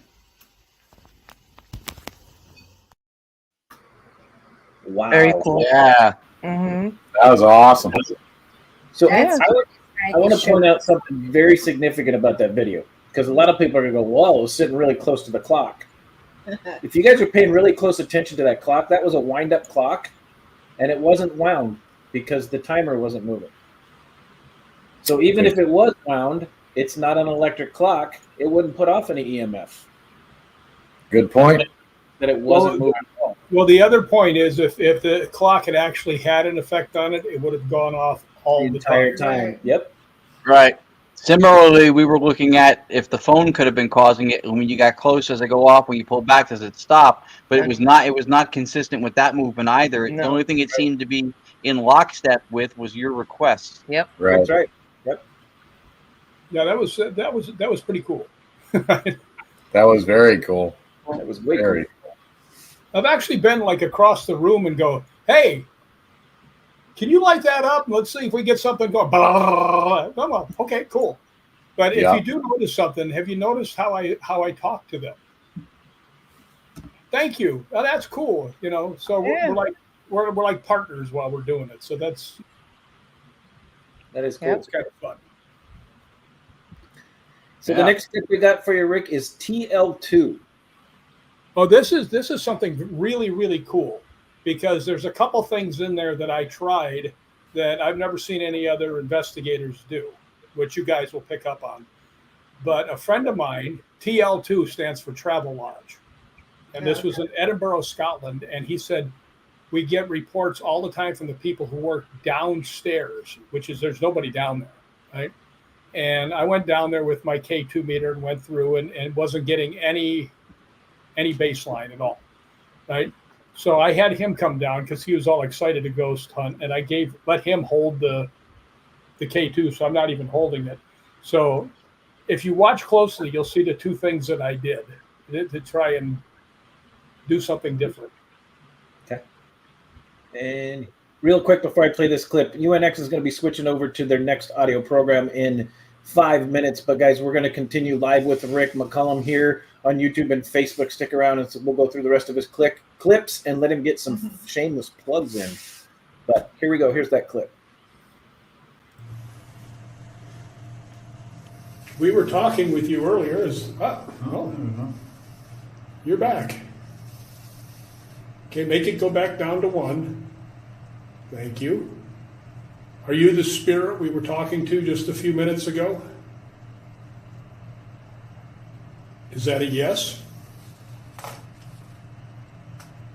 Wow. Very cool. Yeah. Mm-hmm. That was awesome. So That's I want to point out something very significant about that video, because a lot of people are going to go, "Whoa, it was sitting really close to the clock." If you guys are paying really close attention to that clock, that was a wind-up clock, and it wasn't wound because the timer wasn't moving. So even if it was wound, it's not an electric clock. It wouldn't put off any EMF. Good point. That it wasn't moving at all. Well, the other point is if the clock had actually had an effect on it, it would have gone off all the entire time. Yep. Right. Similarly, we were looking at if the phone could have been causing it. When you got close, does it go off? When you pull back, does it stop? But it was not consistent with that movement either. No. The only thing it seemed to be in lockstep with was your request. Yep. Right. That's right. Yep. Yeah, that was pretty cool. That was very cool. That was way Very. cool. I've actually been like across the room and go, "Hey, can you light that up? Let's see if we get something going." Blah, come on, okay, cool. But if you do notice something, have you noticed how I talk to them? Thank you. Well, that's cool. So we're like partners while we're doing it. So that is cool. Yep. It's kind of fun. So the next tip we got for you, Rick, is TL2. Oh, this is something really, really cool, because there's a couple things in there that I tried that I've never seen any other investigators do, which you guys will pick up on. But a friend of mine, TL2 stands for Travel Lodge. And this was in Edinburgh, Scotland. And he said, we get reports all the time from the people who work downstairs, which is there's nobody down there, right? And I went down there with my K2 meter and went through and wasn't getting any baseline at all, right? So I had him come down because he was all excited to ghost hunt, and I let him hold the K2, so I'm not even holding it. So if you watch closely, you'll see the two things that I did to try and do something different. Okay. And real quick before I play this clip, UNX is going to be switching over to their next audio program in 5 minutes. But guys, we're going to continue live with Rick McCallum here on YouTube and Facebook. Stick around, and we'll go through the rest of his clips and let him get some shameless plugs in. But here we go. Here's that clip. We were talking with you earlier. You're back. Okay, make it go back down to 1. Thank you. Are you the spirit we were talking to just a few minutes ago? Is that a yes?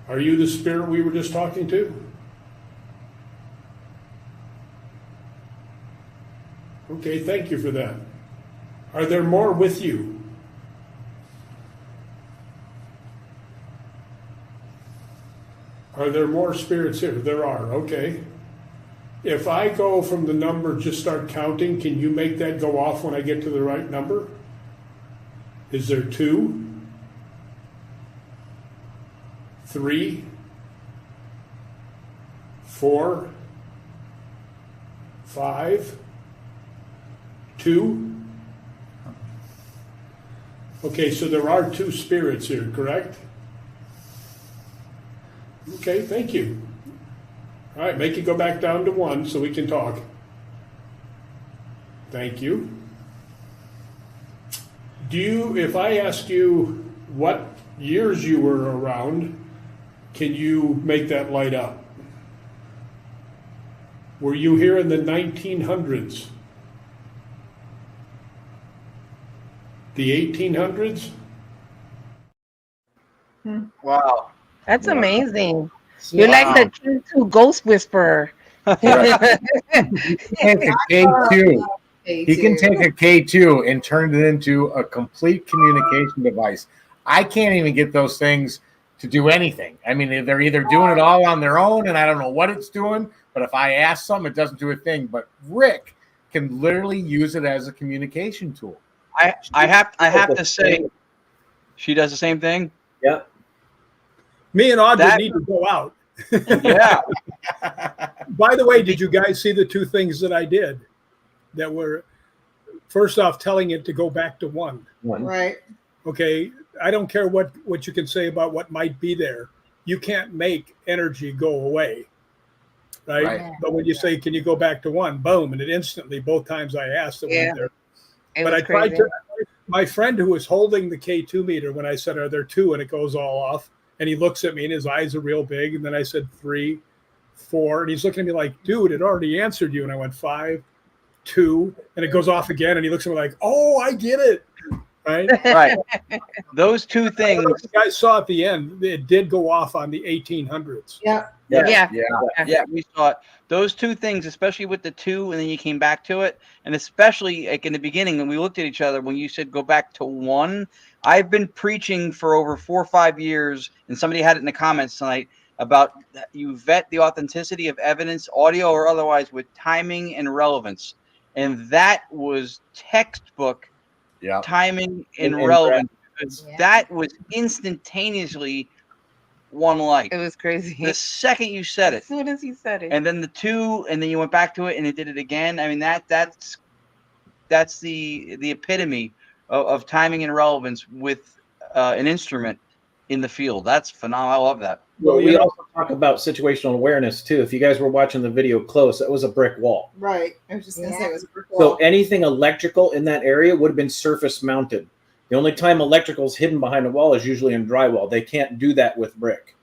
Are you the spirit we were just talking to? Okay, thank you for that. Are there more with you? Are there more spirits here? There are, okay. If I go from the number, just start counting, can you make that go off when I get to the right number? Is there 2? 3? 4? 5? 2? Okay, so there are 2 spirits here, correct? Okay, thank you. All right, make it go back down to 1 so we can talk. Thank you. If I asked you what years you were around, Can you make that light up? Were you here in the 1900s? The 1800s? Wow. That's amazing. You're like the K2 ghost whisperer. Take a K2. He can take a K2 and turn it into a complete communication device. I can't even get those things to do anything. I mean, they're either doing it all on their own, and I don't know what it's doing, but if I ask them, it doesn't do a thing. But Rick can literally use it as a communication tool. I have to say, she does the same thing. Yeah. Me and Audrey need to go out. Yeah. By the way, did you guys see the two things that I did that were, first off, telling it to go back to one? Right. Okay. I don't care what you can say about what might be there. You can't make energy go away. Right. But when you say, can you go back to one? Boom. And it instantly, both times I asked, it went there. But I tried to, my friend who was holding the K2 meter, when I said, are there two? And it goes all off. And he looks at me and his eyes are real big. And then I said 3, 4. And he's looking at me like, dude, it already answered you. And I went 5, 2. And it goes off again. And he looks at me like, oh, I get it. Right. Right. Those two things. You guys saw at the end, it did go off on the 1800s. Yeah. Yeah, we saw it. Those two things, especially with the 2, and then you came back to it, and especially like in the beginning when we looked at each other when you said go back to 1. I've been preaching for over 4 or 5 years, and somebody had it in the comments tonight about you vet the authenticity of evidence, audio or otherwise, with timing and relevance, and that was textbook timing and relevance. That was instantaneously one like. It was crazy. The second you said it. As soon as he said it. And then the 2, and then you went back to it and it did it again. I mean, that's the epitome of timing and relevance with an instrument in the field. That's phenomenal. I love that. Well, we also talk about situational awareness too. If you guys were watching the video close, that was a brick wall. Right. I was just going to say it was a brick wall. So anything electrical in that area would have been surface mounted. The only time electrical is hidden behind a wall is usually in drywall. They can't do that with brick.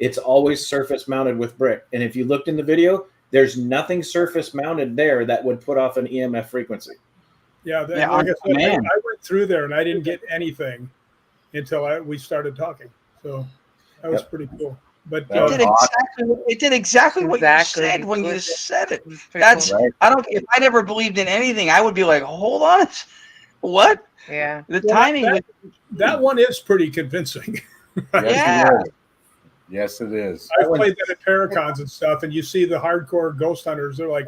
It's always surface mounted with brick. And if you looked in the video, there's nothing surface mounted there that would put off an EMF frequency. Yeah, like I said, I went through there and I didn't get anything until we started talking. So that was pretty cool. But it did exactly what you said when you said it. That's I don't. If I never believed in anything, I would be like, hold on, what? Yeah, the timing. That one is pretty convincing. Yes, it is. I played that at Paracons and stuff, and you see the hardcore ghost hunters. They're like,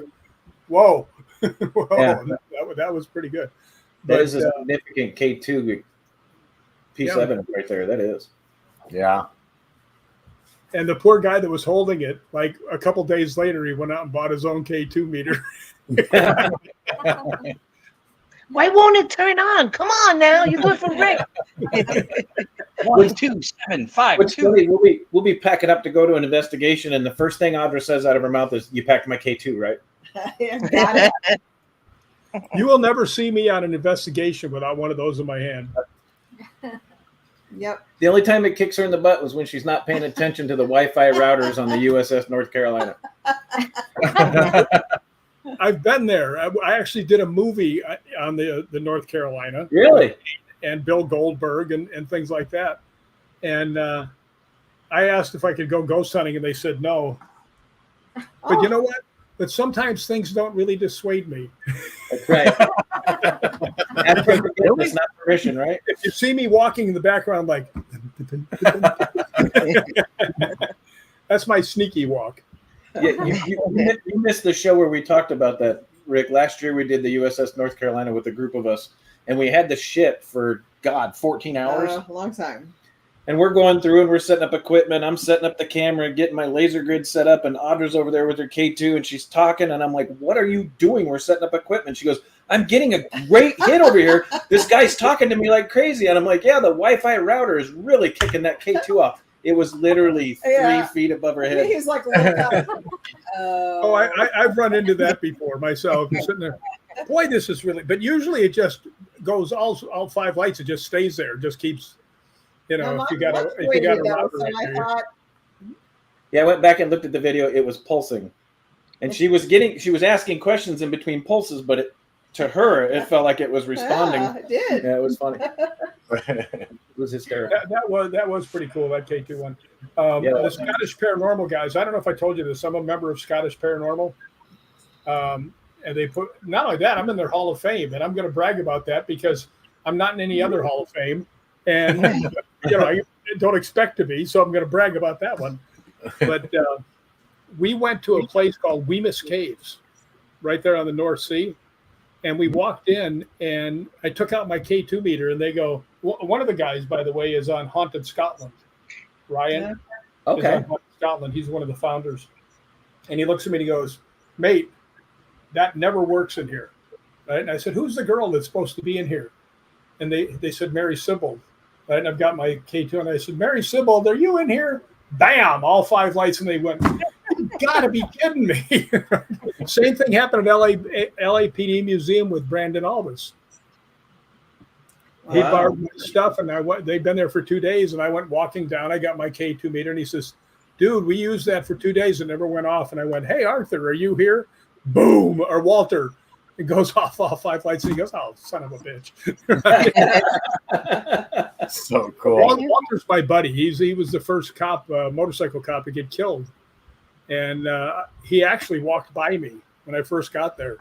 "Whoa, that was pretty good." That is a significant K2 piece of evidence right there. That is. Yeah. And the poor guy that was holding it, like a couple days later, he went out and bought his own K2 meter. Why won't it turn on? Come on now, you do it for Rick. 1, 2, 7, 5, 2. We'll be packing up to go to an investigation, and the first thing Audra says out of her mouth is, "You packed my K2, right?" Got it. You will never see me on an investigation without one of those in my hand. Yep. The only time it kicks her in the butt was when she's not paying attention to the Wi-Fi routers on the USS North Carolina. I've been there. I actually did a movie on the North Carolina. Really? And Bill Goldberg and things like that. And I asked if I could go ghost hunting, and they said no. But you know what? But sometimes things don't really dissuade me. That's right. It's not permission, right? If you see me walking in the background, like, that's my sneaky walk. Yeah, you missed the show where we talked about that, Rick. Last year we did the USS North Carolina with a group of us, and we had the ship for 14 hours. A long time. And we're going through and we're setting up equipment. I'm setting up the camera and getting my laser grid set up, and Audra's over there with her K2, and she's talking, and I'm like, "What are you doing? We're setting up equipment." She goes, "I'm getting a great hit over here. This guy's talking to me like crazy." And I'm like, "Yeah, the Wi-Fi router is really kicking that K2 off." It was literally 3 feet above her head. He's like, look up. I've run into that before myself. You're sitting there, boy, this is really. But usually it just goes all 5 lights. It just stays there. It just keeps. You know, if you got a router. And I thought Yeah, I went back and looked at the video. It was pulsing, and she was asking questions in between pulses, but to her, it felt like it was responding. Yeah, it did. Yeah, it was funny. It was hysterical. That was pretty cool. That K2 one. The Scottish Paranormal guys. I don't know if I told you this. I'm a member of Scottish Paranormal, and they put not only that. I'm in their Hall of Fame, and I'm going to brag about that because I'm not in any other Hall of Fame, and I don't expect to be. So I'm going to brag about that one. But we went to a place called Wemyss Caves, right there on the North Sea. And we walked in, and I took out my K2 meter, and they go, one of the guys, by the way, is on Haunted Scotland. Ryan. Okay. Is on Haunted Scotland. He's one of the founders. And he looks at me and he goes, mate, that never works in here. Right? And I said, who's the girl that's supposed to be in here? And they said, Mary Sibbald. Right? And I've got my K2, and I said, Mary Sibbald, are you in here? Bam! All 5 lights, and they went, you gotta be kidding me. Same thing happened at LAPD Museum with Brandon Albus. He borrowed my stuff, and they'd been there for 2 days, and I went walking down. I got my K2 meter, and he says, dude, we used that for 2 days. It never went off. And I went, hey, Arthur, are you here? Boom! Or Walter. It goes off all 5 lights, and he goes, oh, son of a bitch. So cool. Walter's my buddy. He was the first cop, motorcycle cop to get killed. And he actually walked by me when I first got there.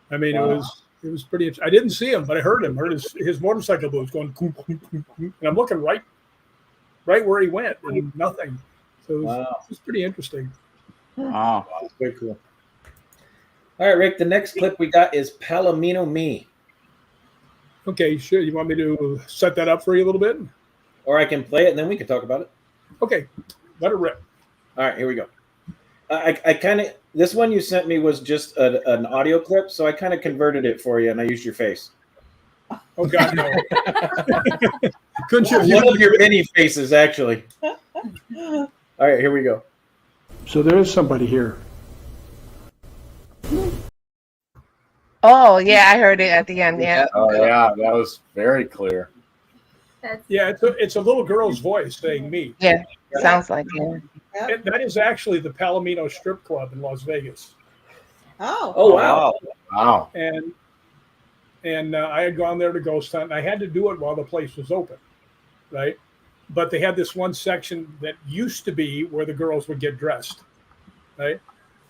I mean, it was pretty interesting. I didn't see him, but I heard him. Heard his motorcycle boots going, coom, coom, coom, coom. And I'm looking right where he went, and nothing. So it was pretty interesting. Wow, that's very cool. All right, Rick. The next clip we got is Palomino Me. Okay, sure. You want me to set that up for you a little bit? Or I can play it, and then we can talk about it. Okay, let it rip. All right, here we go. I kind of, this one you sent me was just an audio clip, so I kind of converted it for you, and I used your face. Oh, God, no. Couldn't you? One of your many faces, actually. All right, here we go. So there is somebody here. Oh, yeah, I heard it at the end. Yeah. Oh, yeah, that was very clear. Yeah, it's a little girl's voice saying me. Yeah, sounds like it. That is actually the Palomino Strip Club in Las Vegas. Oh, wow. Wow. And I had gone there to ghost hunt, and I had to do it while the place was open, right? But they had this one section that used to be where the girls would get dressed, right?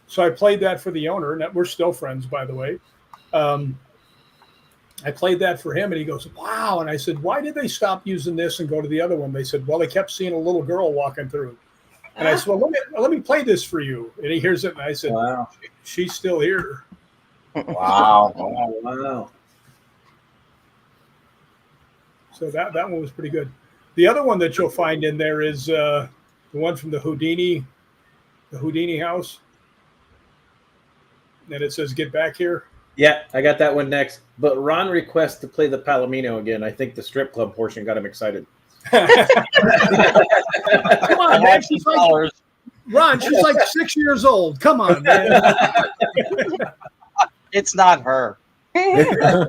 So I played that for the owner, and we're still friends, by the way. I played that for him, and he goes, wow. And I said, why did they stop using this and go to the other one? They said, well, they kept seeing a little girl walking through. And I said, well, let me play this for you. And he hears it, and I said, wow, she's still here. Wow. Wow. So that one was pretty good. The other one that you'll find in there is the one from the Houdini house. And it says, get back here. Yeah, I got that one next. But Ron requests to play the Palomino again. I think the strip club portion got him excited. Come on, man. Ron, she's like 6 years old. Come on, man. It's not her. I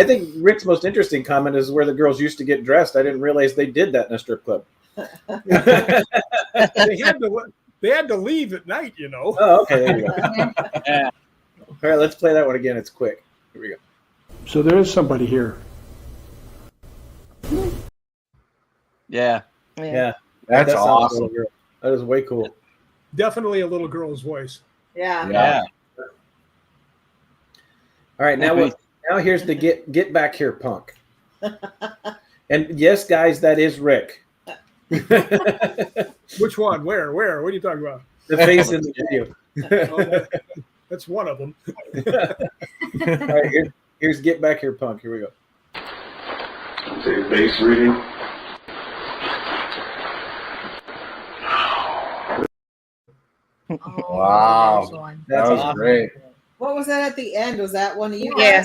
think Rick's most interesting comment is where the girls used to get dressed. I didn't realize they did that in a strip club. They had to leave at night, you know. Oh, okay. There you go. Yeah. All right, let's play that one again. It's quick. Here we go. So there is somebody here. Yeah. That's awesome. That is way cool. Definitely a little girl's voice. Yeah. All right, now here's the get back here, punk. And yes, guys, that is Rick. Which one? Where? What are you talking about? The face in the video. That's one of them. All right, here's get back here, punk. Here we go. Say base reading. Wow. That was awesome. great. What was that at the end? Was that one of you? Yeah.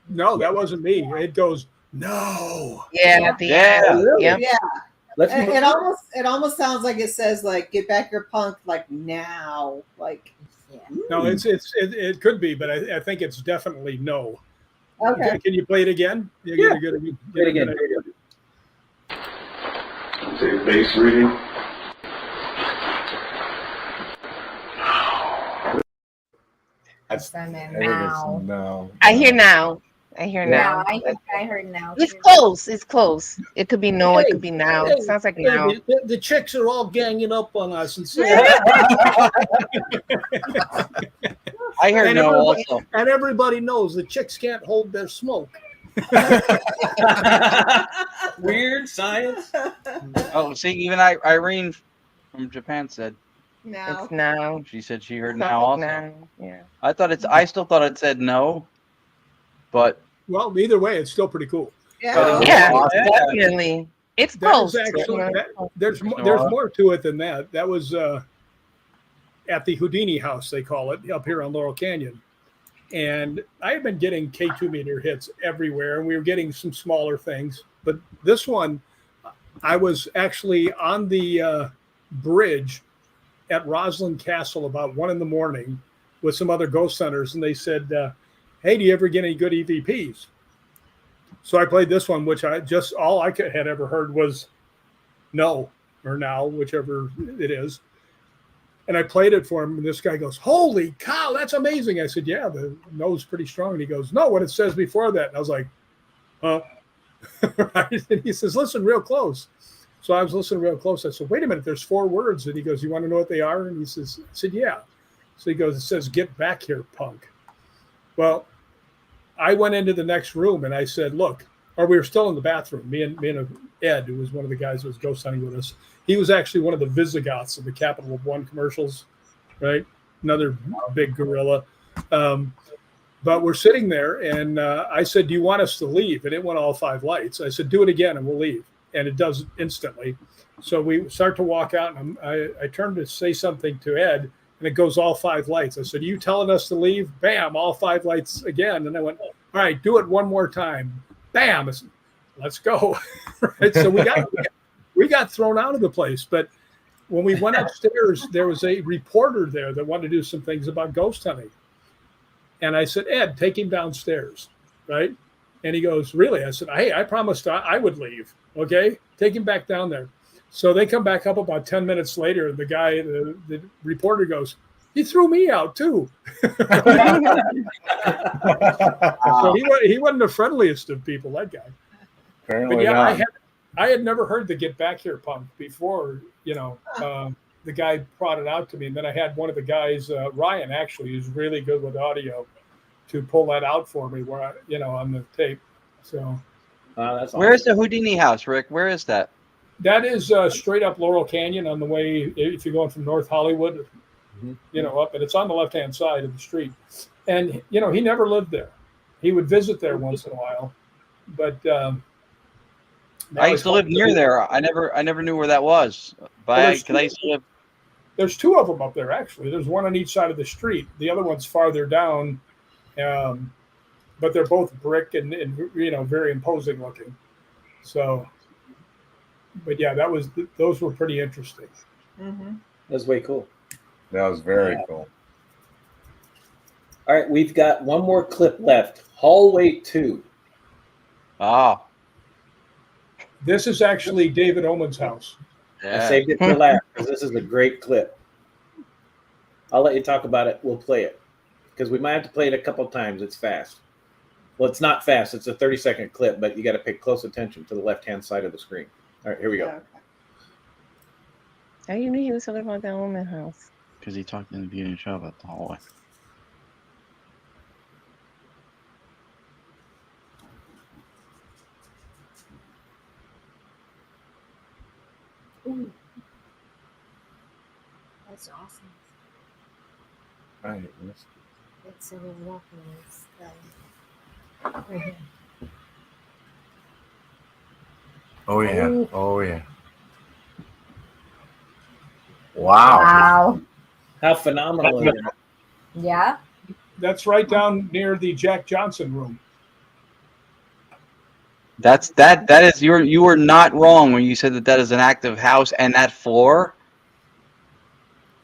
No, that wasn't me. It goes, no. Yeah, at the end. Really? Yeah. It almost sounds like it says like get back your punk like now. Like No, it could be, but I think it's definitely no. Okay. Can you play it again? Yeah. Get it again. Say base reading. That's now. No. I hear now. I hear now. I heard now. It's close. It's close. It could be no. It could be now. Hey, Sounds like hey, now. the chicks are all ganging up on us and saying. I heard and no everybody, also. and everybody knows the chicks can't hold their smoke. Weird science. Oh, see, even Irene from Japan said No. It's now. she said she heard Sounds now like also. now. Yeah. I still thought it said no, but Well, either way, it's still pretty cool. Yeah. Yeah, definitely. It's That close. is actually there's There's more to it than that. That was at the Houdini house, they call it, up here on Laurel Canyon. And I had been getting K2 meter hits everywhere, and we were getting some smaller things. But this one, I was actually on the bridge at Roslyn Castle about 1 a.m. with some other ghost hunters, and they said, "Hey, do you ever get any good EVPs?" So I played this one, which all I had ever heard was no or now, whichever it is. And I played it for him, and this guy goes, "Holy cow, that's amazing!" I said, "Yeah, the no's pretty strong." And he goes, "No, what it says before that." And I was like, "Huh?" Right? And he says, "Listen real close." So I was listening real close. I said, "Wait a minute, there's 4 words." And he goes, "You want to know what they are?" And I said, "Yeah." So he goes, "It says, 'Get back here, punk.'" Well, I went into the next room and I said, "Look," or we were still in the bathroom, me and Ed, who was one of the guys who was ghost hunting with us. He was actually one of the Visigoths of the Capital of One commercials, right? Another big gorilla. But we're sitting there, and I said, "Do you want us to leave?" And it went all 5 lights. I said, "Do it again, and we'll leave." And it does instantly. So we start to walk out, and I turn to say something to Ed, and it goes all 5 lights. I said, "Are you telling us to leave?" Bam, all 5 lights again. And I went, "All right, do it one more time." Bam, I said, "Let's go." Right? So we got thrown out of the place. But when we went upstairs, there was a reporter there that wanted to do some things about ghost hunting. And I said, "Ed, take him downstairs." Right? And he goes, "Really?" I said, "Hey, I promised I would leave. Okay, take him back down there." So they come back up about 10 minutes later. And the reporter goes, "He threw me out too." So he wasn't the friendliest of people, that guy. Apparently but yeah, not. I had never heard the "Get Back Here" pump before. The guy brought it out to me, and then I had one of the guys, Ryan, actually, who's really good with audio, to pull that out for me, where on the tape. So, that's awesome. Where's the Houdini house, Rick? Where is that? That is straight up Laurel Canyon on the way, if you're going from North Hollywood, up, and it's on the left-hand side of the street. And, he never lived there. He would visit there once in a while, but I used to live near there. I never knew where that was. But I used to live. There's 2 of them up there, actually. There's one on each side of the street. The other one's farther down, but they're both brick and very imposing looking. So, but yeah, those were pretty interesting. Mm-hmm. That's way cool. That was very cool. All right, we've got one more clip left. Hallway 2. Oh. This is actually David Oman's house. I saved it for last because this is a great clip. I'll let you talk about it. We'll play it because we might have to play it a couple times. It's fast. Well, it's not fast. It's a 30-second clip, but you got to pay close attention to the left-hand side of the screen. All right, here we go. How you knew he was talking about that woman's house? Because he talked in the beginning of the show about the hallway. Ooh. That's awesome. Right. It's a walking right here. Oh yeah. Ooh. Oh yeah. Wow. How phenomenal is that? Yeah. That's right down near the Jack Johnson room. That is you were not wrong when you said that is an active house, and that floor.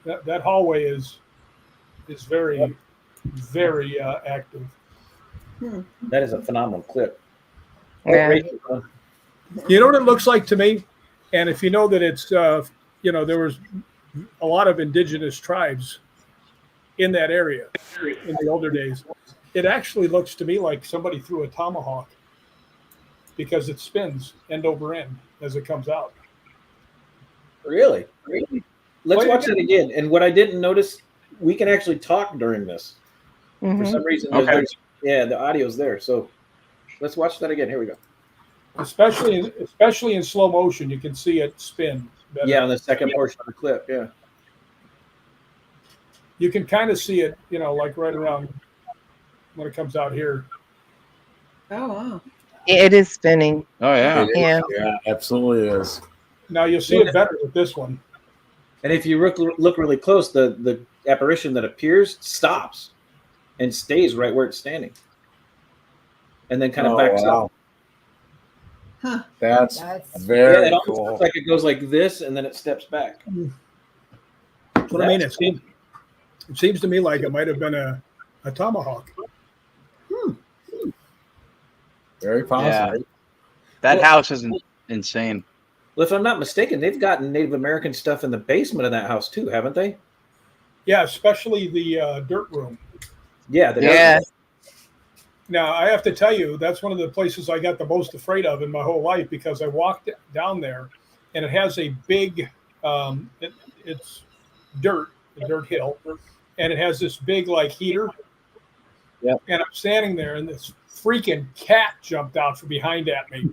That hallway is very, very active. That is a phenomenal clip. Yeah. You know what it looks like to me? And if you know that it's, there was a lot of indigenous tribes in that area in the older days. It actually looks to me like somebody threw a tomahawk because it spins end over end as it comes out. Really? Let's watch it again. And what I didn't notice, we can actually talk during this. For some reason, the audio's there. So let's watch that again. Here we go. Especially in slow motion, you can see it spin better. Yeah, on the second portion of the clip. Yeah. You can kind of see it, like right around when it comes out here. Oh, wow. It is spinning. Oh, yeah. Yeah. Yeah, absolutely is. Now you'll see it better with this one. And if you look really close, the apparition that appears stops and stays right where it's standing. And then kind of backs up. Huh. That's very it almost cool. looks like it goes like this and then it steps back. That's what I mean. It seems to me like it might have been a tomahawk. Very possible. Yeah. That house is insane. Well, if I'm not mistaken, they've gotten Native American stuff in the basement of that house too, haven't they? Yeah, especially the dirt room. Yeah. Dirt room. Now, I have to tell you, that's one of the places I got the most afraid of in my whole life because I walked down there and it has a big, it's dirt, a dirt hill, and it has this big heater. Yeah. And I'm standing there and this freaking cat jumped out from behind at me.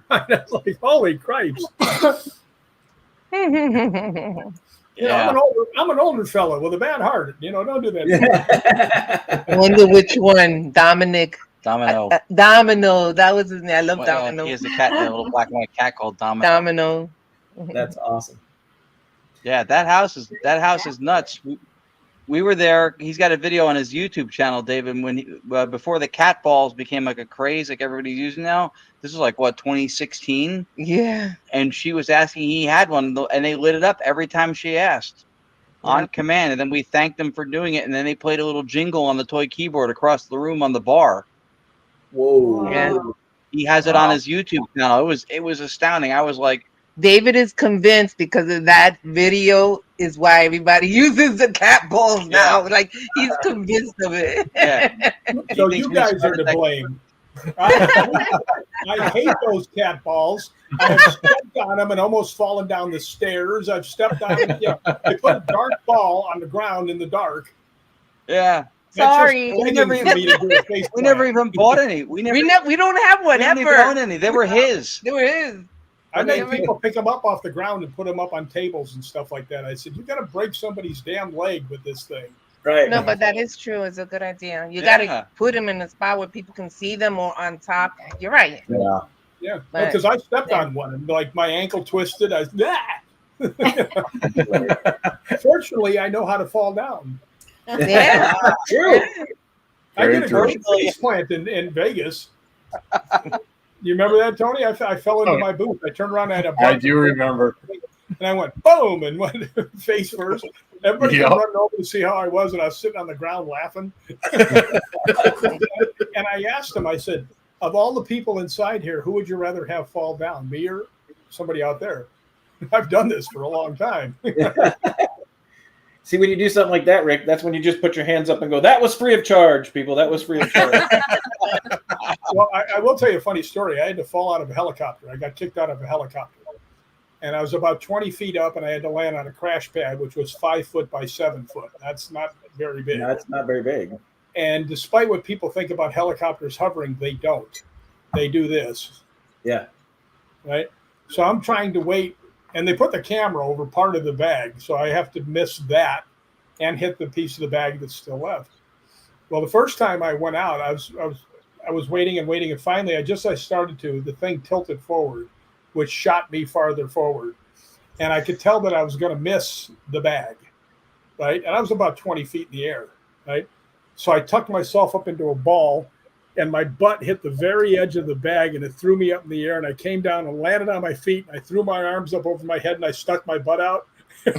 I was like, holy cripes. I'm an older fellow with a bad heart. Don't do that. I wonder which one. Domino. Domino. That was his name. I love Domino. He has a cat, a little black and white cat called Domino. Domino. That's awesome. Yeah, that house is nuts. We were there. He's got a video on his YouTube channel, David. When before the cat balls became like a craze, like everybody's using now. This is 2016. Yeah. And she was asking. He had one, and they lit it up every time she asked, on command. And then we thanked them for doing it. And then they played a little jingle on the toy keyboard across the room on the bar. Whoa! And he has it on his YouTube channel. It was astounding. I was like, David is convinced because of that video is why everybody uses the cat balls now. Like he's convinced of it. Yeah. So you guys are to blame. I hate those cat balls. I've stepped on them and almost fallen down the stairs. I've stepped on them. They put a dark ball on the ground in the dark. Yeah. Sorry, we never even bought any. We don't have one we ever. Didn't even own any. They were his. They were his. I made people pick them up off the ground and put them up on tables and stuff like that. I said, you got to break somebody's damn leg with this thing. Right. No, but that is true. It's a good idea. You got to put them in a spot where people can see them or on top. You're right. Yeah. Yeah. Because I stepped on one and my ankle twisted. I Fortunately, I know how to fall down. Yeah. True. I did a great face plant in Vegas. You remember that, Tony? I fell into my booth. I turned around and had a I do remember. And I went boom and went face first. Everybody came running over to see how I was, and I was sitting on the ground laughing. And I asked him, I said, of all the people inside here, who would you rather have fall down, me or somebody out there? I've done this for a long time. See, when you do something like that, Rick, that's when you just put your hands up and go, that was free of charge, people. That was free of charge. Well, I will tell you a funny story. I had to fall out of a helicopter. I got kicked out of a helicopter. And I was about 20 feet up, and I had to land on a crash pad, which was 5 foot by 7 foot. That's not very big. That's not very big. And despite what people think about helicopters hovering, they don't. They do this. Yeah. Right? So I'm trying to wait. And they put the camera over part of the bag, so I have to miss that and hit the piece of the bag that's still left. Well, the first time I went out, I was waiting and waiting, and finally, I started to, the thing tilted forward, which shot me farther forward, and I could tell that I was going to miss the bag, right? And I was about 20 feet in the air, right? So I tucked myself up into a ball, and my butt hit the very edge of the bag, and it threw me up in the air, and I came down and landed on my feet, and I threw my arms up over my head, and I stuck my butt out. And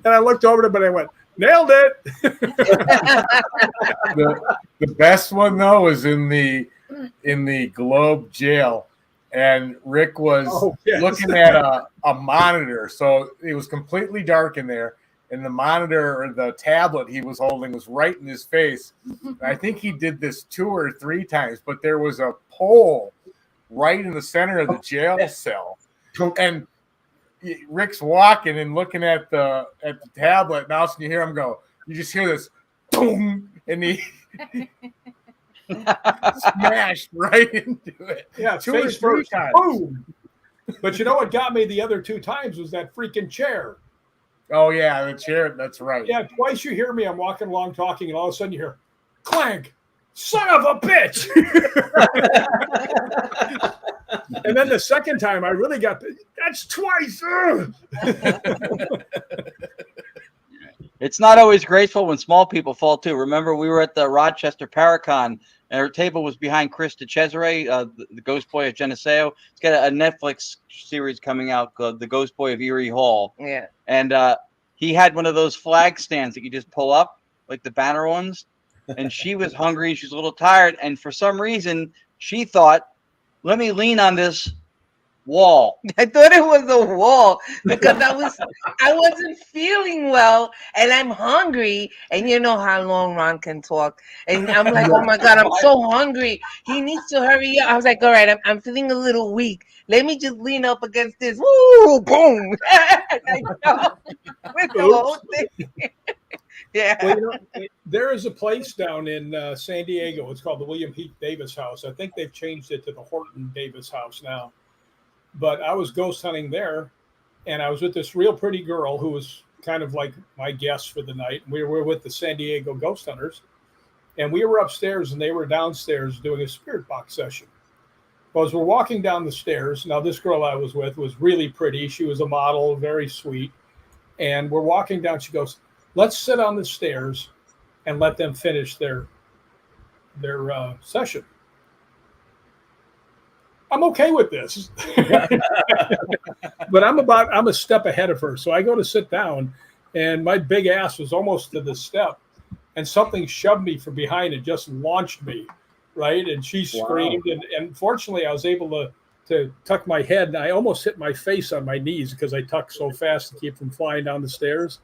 I looked over to him, and I went, nailed it. The best one, though, is in the Globe jail. and Rick was looking at a monitor. So it was completely dark in there, and the monitor or the tablet he was holding was right in his face. I think he did this 2 or 3 times, but there was a pole right in the center of the jail cell. And Rick's walking and looking at the tablet, and all of a sudden you hear him go, you just hear this boom, and he smashed right into it. Yeah, 2 or face 3 first. times. Boom. But you know what got me the other 2 times was that freaking chair. Oh, yeah, the chair. That's right. Yeah, twice you hear me. I'm walking along talking, and all of a sudden you hear clank. Son of a bitch. And then the second time I really got that's twice. It's not always graceful when small people fall too. Remember, we were at the Rochester Paracon, and our table was behind Chris DeCesare, the Ghost Boy of Geneseo. He's got a Netflix series coming out called The Ghost Boy of Erie Hall. Yeah. And he had one of those flag stands that you just pull up, like the banner ones. And she was hungry. She was a little tired. And for some reason, she thought, let me lean on this wall. I thought it was a wall because I wasn't feeling well, and I'm hungry, and you know how long Ron can talk, and I'm like, oh my God, I'm so hungry. He needs to hurry up. I was like, all right, I'm feeling a little weak. Let me just lean up against this. Woo, boom. With the whole thing. Yeah. Well, you know, there is a place down in San Diego. It's called the William Heath Davis House. I think they've changed it to the Horton Davis House now. But I was ghost hunting there, and I was with this real pretty girl who was kind of like my guest for the night. We were with the San Diego Ghost Hunters, and we were upstairs, and they were downstairs doing a spirit box session. Well, as we're walking down the stairs, now this girl I was with was really pretty. She was a model, very sweet. And we're walking down. She goes, let's sit on the stairs and let them finish their session. I'm okay with this. But I'm a step ahead of her. So I go to sit down, and my big ass was almost to the step, and something shoved me from behind and just launched me, right? And she screamed. Wow. And fortunately, I was able to tuck my head, and I almost hit my face on my knees because I tucked so fast to keep from flying down the stairs.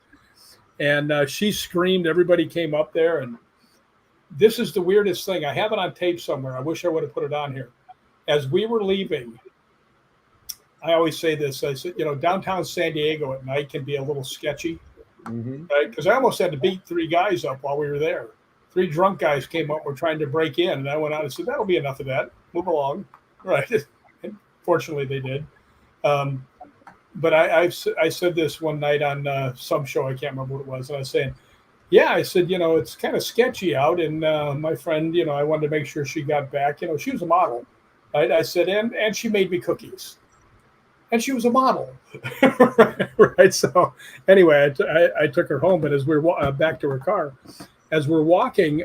And she screamed. Everybody came up there. And this is the weirdest thing. I have it on tape somewhere. I wish I would have put it on here. As we were leaving, I always say this. I said, downtown San Diego at night can be a little sketchy, right? Because I almost had to beat 3 guys up while we were there. 3 drunk guys came up, were trying to break in. And I went out and said, that'll be enough of that. Move along. Right. And fortunately, they did. But I said this one night on some show. I can't remember what it was. And I was saying, yeah, I said, it's kind of sketchy out. And my friend, I wanted to make sure she got back. She was a model. Right? I said, and she made me cookies. And she was a model. Right? So anyway, I took her home. But as we were back to her car, as we're walking,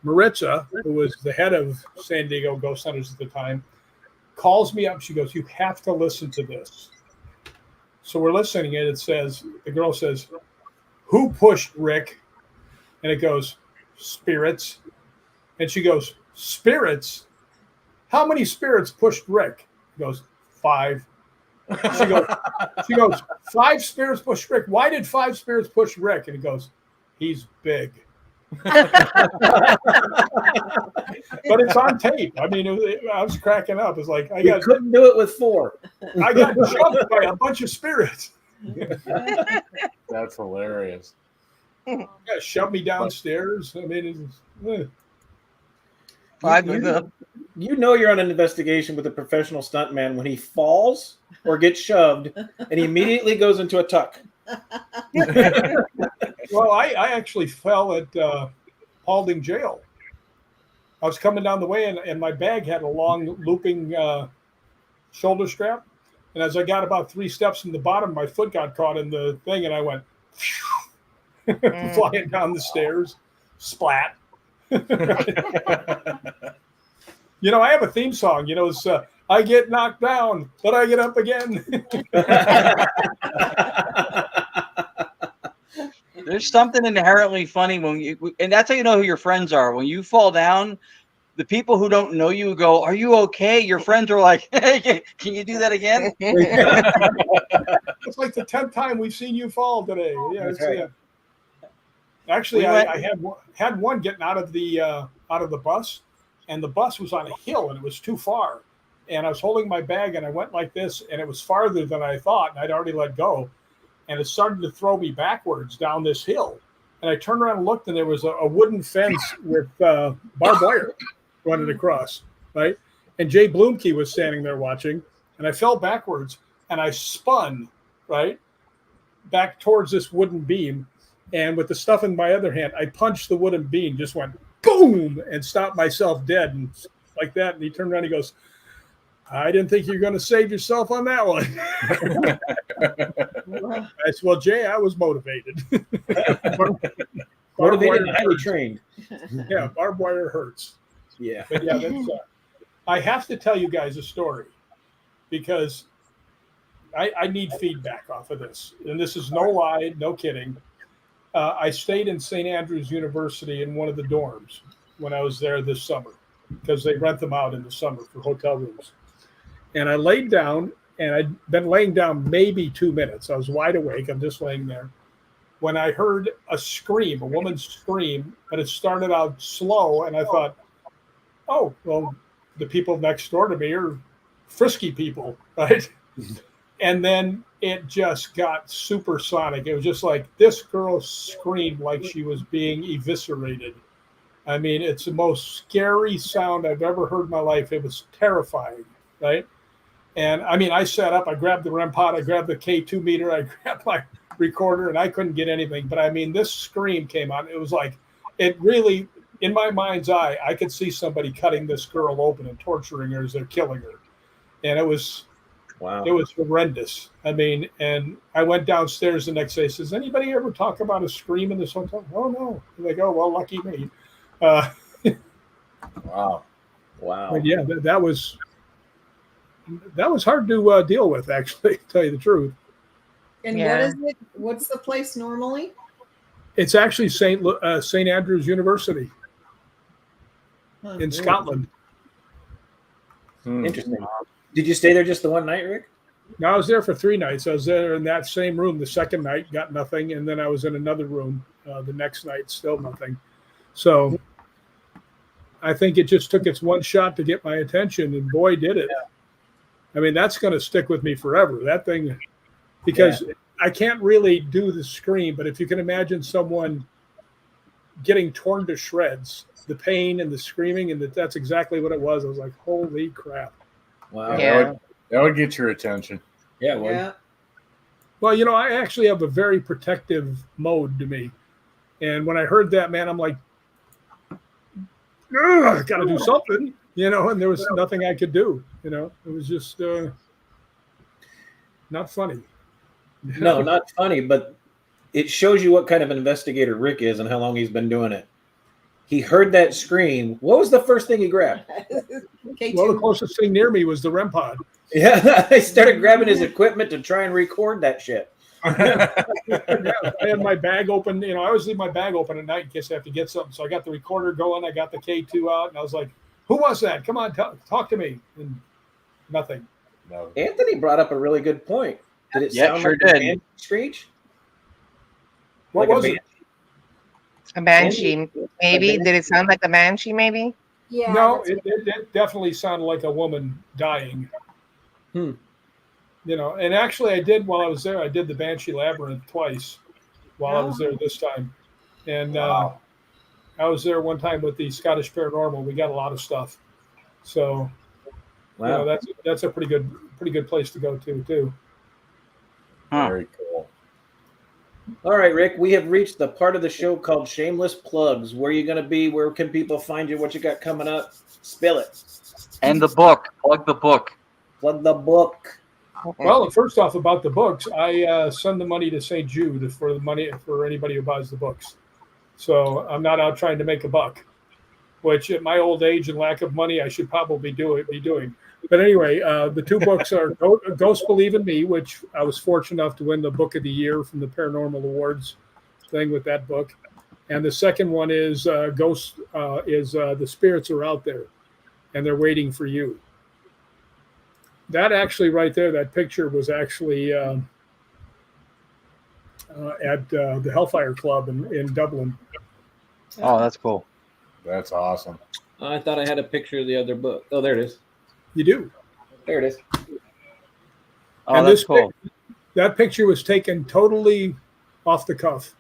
Maritza, who was the head of San Diego Ghost Hunters at the time, calls me up. She goes, you have to listen to this. So we're listening, and the girl says, who pushed Rick? And it goes, spirits. And she goes, spirits? How many spirits pushed Rick? He goes, 5. She goes, 5 spirits pushed Rick. Why did 5 spirits push Rick? And he goes, he's big. But it's on tape. I mean, I was cracking up. It's like you couldn't do it with 4. I got jumped by a bunch of spirits. That's hilarious. Yeah, shoved me downstairs. I mean, you're on an investigation with a professional stuntman when he falls or gets shoved, and he immediately goes into a tuck. Well, I actually fell at Paulding Jail. I was coming down the way, and my bag had a long looping shoulder strap. And as I got about 3 steps from the bottom, my foot got caught in the thing, and I went flying down the stairs. Splat. I have a theme song. It's I get knocked down, but I get up again. There's something inherently funny and that's how you know who your friends are. When you fall down, the people who don't know you go, "Are you okay?" Your friends are like, "Hey, can you do that again?" It's like the 10th time we've seen you fall today. Yeah, That's right. Actually, I had one getting out of the bus, and the bus was on a hill and it was too far. And I was holding my bag and I went like this, and it was farther than I thought, and I'd already let go. And it started to throw me backwards down this hill. And I turned around and looked, and there was a wooden fence with barbed wire running across, right? And Jay Bloomkey was standing there watching, and I fell backwards, and I spun, right, back towards this wooden beam. And with the stuff in my other hand, I punched the wooden beam, just went boom, and stopped myself dead, and like that. And he turned around and he goes, "I didn't think you were going to save yourself on that one." I said, "Well, Jay, I was motivated." Motivated and highly trained. Yeah, barbed wire hurts. Yeah. But yeah, that's, I have to tell you guys a story because I need feedback off of this. And this is no lie, no kidding. I stayed in St. Andrews University in one of the dorms when I was there this summer because they rent them out in the summer for hotel rooms. And I laid down, and I'd been laying down maybe 2 minutes. I was wide awake. I'm just laying there. When I heard a scream, a woman's scream, but it started out slow. And I thought, oh, well, the people next door to me are frisky people, right? And then it just got supersonic. It was just like this girl screamed like she was being eviscerated. I mean, it's the most scary sound I've ever heard in my life. It was terrifying, right? And I mean, I sat up, I grabbed the REM pod, I grabbed the K2 meter, I grabbed my recorder, and I couldn't get anything. But I mean, this scream came out. It was like, it really, in my mind's eye, I could see somebody cutting this girl open and torturing her as they're killing her. And it was, wow, it was horrendous. I mean, and I went downstairs the next day, says, "Anybody ever talk about a scream in this hotel?" "Oh, no." And they go, "Well, lucky me." Wow. But yeah, that was hard to deal with, actually, to tell you the truth. And what is it? What's the place normally? It's actually St. Andrews University in Scotland. Interesting. Did you stay there just the one night, Rick? No, I was there for 3 nights. I was there in that same room the second night, got nothing, and then I was in another room the next night, still nothing. So I think it just took its one shot to get my attention, and boy, did it. I mean, that's going to stick with me forever, that thing, because I can't really do the scream, but if you can imagine someone getting torn to shreds, the pain and the screaming, and that's exactly what it was. I was like, holy crap. Wow. Yeah. That would get your attention. Yeah. Well, Well, you know, I actually have a very protective mode to me. And when I heard that, man, I'm like, got to do something, you know, and there was nothing I could do, you know. It was just not funny. no, not funny, but it shows you what kind of investigator Rick is and how long he's been doing it. He heard that scream. What was the first thing he grabbed? Well, the closest thing near me was the REM pod. Yeah, I started grabbing his equipment to try and record that shit. I had my bag open. You know, I always leave my bag open at night in case I have to get something. So I got the recorder going. I got the K2 out, and I was like, "Who was that? Come on, talk to me." And nothing. No. Anthony brought up a really good point. Did it sound sure like did. a banshee screech? What Like was a it? A banshee, maybe. Did it sound like a banshee, maybe? Yeah. No, it definitely sounded like a woman dying. You know, and actually I did while I was there, I did the Banshee Labyrinth twice while I was there this time. And I was there one time with the Scottish Paranormal. We got a lot of stuff. So you know, that's a pretty good place to go to too. Very cool. All right, Rick, we have reached the part of the show called Shameless Plugs. Where are you going to be? Where can people find you? What you got coming up? Spill it. And the book. Plug the book. Plug the book. Well, first off, about the books, I send the money to St. Jude for the money for anybody who buys the books. So I'm not out trying to make a buck, which at my old age and lack of money, I should probably be doing. But anyway, the two books are Ghosts Believe in Me, which I was fortunate enough to win the Book of the Year from the Paranormal Awards thing with that book. And the second one is the spirits are out there and they're waiting for you. That actually right there, that picture was actually at the Hellfire Club in Dublin. Oh, that's cool. That's awesome. I thought I had a picture of the other book. Oh, there it is. You do. There it is. Oh, And that's cool. That picture was taken totally off the cuff.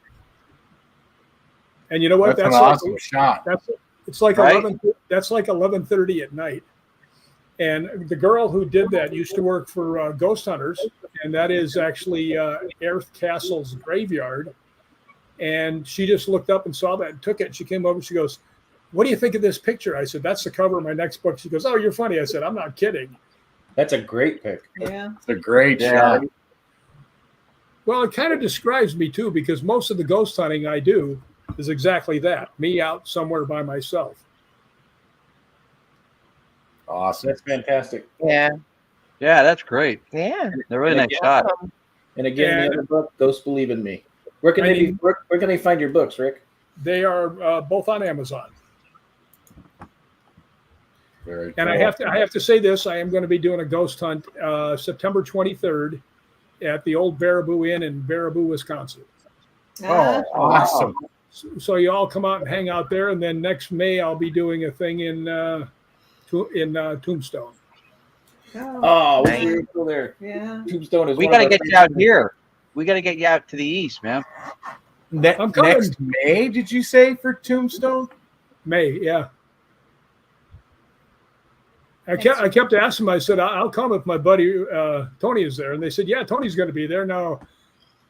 And you know what? That's an awesome shot. It's like Right? 11. That's like 11:30 at night. And the girl who did that used to work for Ghost Hunters, and that is actually Airth Castle's graveyard. And she just looked up and saw that and took it. She came over and she goes, "What do you think of this picture?" I said, "That's the cover of my next book." She goes, "Oh, you're funny." I said, "I'm not kidding." That's a great pic. Yeah. It's a great shot. Well, it kind of describes me too, because most of the ghost hunting I do is exactly that, me out somewhere by myself. Awesome. That's fantastic. Yeah. Yeah, that's great. Yeah. They're really nice shot. And again, the other book, Ghosts Believe in Me. Where can they find your books, Rick? They are both on Amazon. Very And cool. I have to say this: I am going to be doing a ghost hunt September 23rd at the old Baraboo Inn in Baraboo, Wisconsin. Oh, awesome. So you all come out and hang out there, and then next May I'll be doing a thing in Tombstone. Oh, we're still there. Yeah. Tombstone is. We one got to of our get you out here. We got to get you out to the east, man. I'm coming. Next May, did you say, for Tombstone? May, yeah. I kept asking them. I said, "I'll come if my buddy Tony is there," and they said, "Yeah, Tony's going to be there." Now,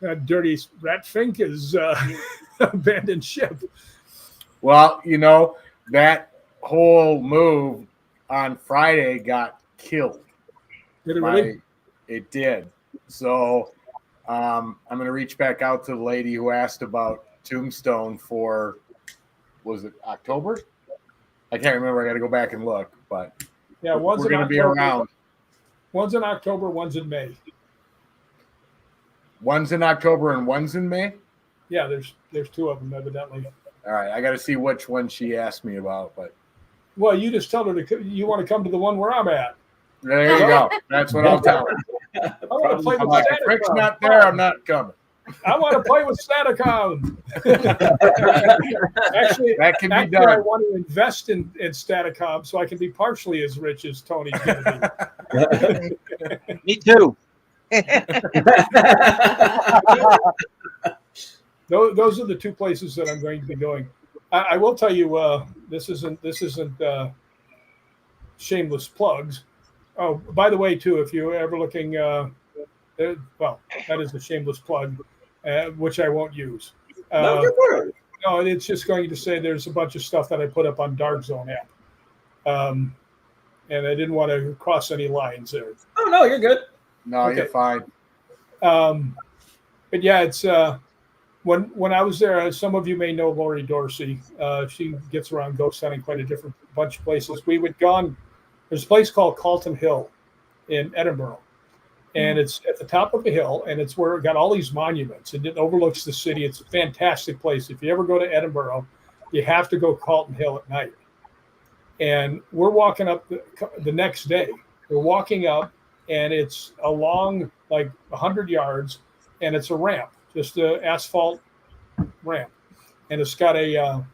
that dirty rat Fink is abandoned ship. Well, you know, that whole move on Friday got killed. Did it really? It did. So I'm going to reach back out to the lady who asked about Tombstone for, was it October? I can't remember. I got to go back and look, but Yeah, we're going to be around. One's in October, one's in May. One's in October and one's in May? Yeah, there's two of them evidently. All right, I got to see which one she asked me about, but Well, you just tell her you want to come to the one where I'm at. there you go. That's what I'll tell her. I want to play I'm with like, Santa if Rick's Claus. not there, I'm not coming. I want to play with Santa Claus. Actually, That can be I done. want to invest in Statacom so I can be partially as rich as Tony's going to be. Me too. Those are the two places that I'm going to be going. I will tell you, this isn't shameless plugs. Oh, by the way, too, if you're ever looking, well, that is a shameless plug, which I won't use. No, go for it. No, it's just going to say there's a bunch of stuff that I put up on Dark Zone app. And I didn't want to cross any lines there. Oh, no, you're good. No, Okay. you're fine. But yeah, it's when I was there, some of you may know Lori Dorsey. She gets around ghost hunting quite a bunch of places. We would gone. There's a place called Calton Hill in Edinburgh, and it's at the top of a hill, and it's where it got all these monuments, and it overlooks the city. It's a fantastic place. If you ever go to Edinburgh, you have to go Calton Hill at night. And we're walking up the next day. We're walking up, and it's along like 100 yards, and it's a ramp, just an asphalt ramp, and it's got a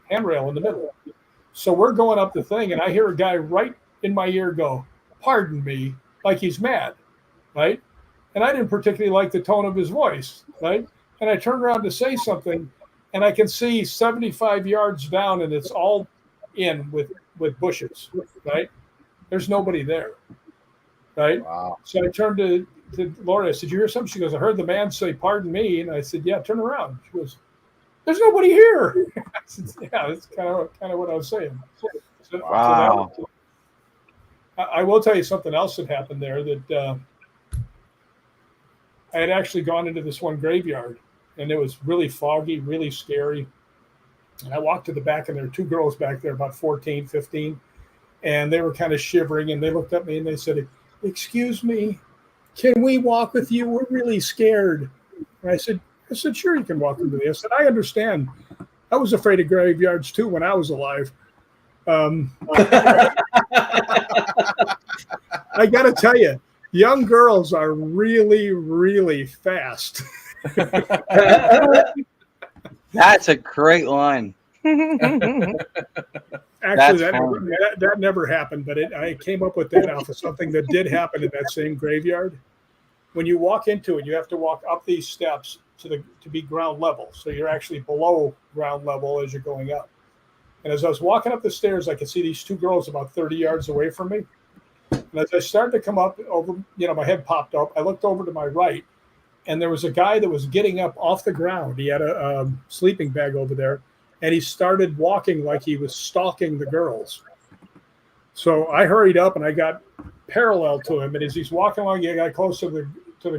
handrail in the middle. So we're going up the thing, and I hear a guy right in my ear go, "Pardon me," like he's mad, right? And I didn't particularly like the tone of his voice, right? And I turned around to say something, and I can see 75 yards down, and it's all in with bushes, right? There's nobody there, right? Wow. So I turned to Laura. I said, "You hear something?" She goes, "I heard the man say, 'Pardon me.'" And I said, "Yeah, turn around." She goes, "There's nobody here." I said, "Yeah, that's kind of what I was saying." So, Wow. I will tell you something else that happened there, that I had actually gone into this one graveyard, and it was really foggy, really scary. And I walked to the back, and there were two girls back there, about 14, 15, and they were kind of shivering, and they looked at me and they said, "Excuse me, can we walk with you? We're really scared." And I said, "Sure, you can walk with me." I said, "I understand, I was afraid of graveyards too when I was alive. I got to tell you, young girls are really, really fast. That's a great line. Actually, that never happened, but I came up with that off of something that did happen in that same graveyard. When you walk into it, you have to walk up these steps to be ground level. So you're actually below ground level as you're going up. And as I was walking up the stairs, I could see these two girls about 30 yards away from me. And as I started to come up over, my head popped up. I looked over to my right, and there was a guy that was getting up off the ground. He had a sleeping bag over there, and he started walking like he was stalking the girls. So I hurried up, and I got parallel to him. And as he's walking along, he got close to the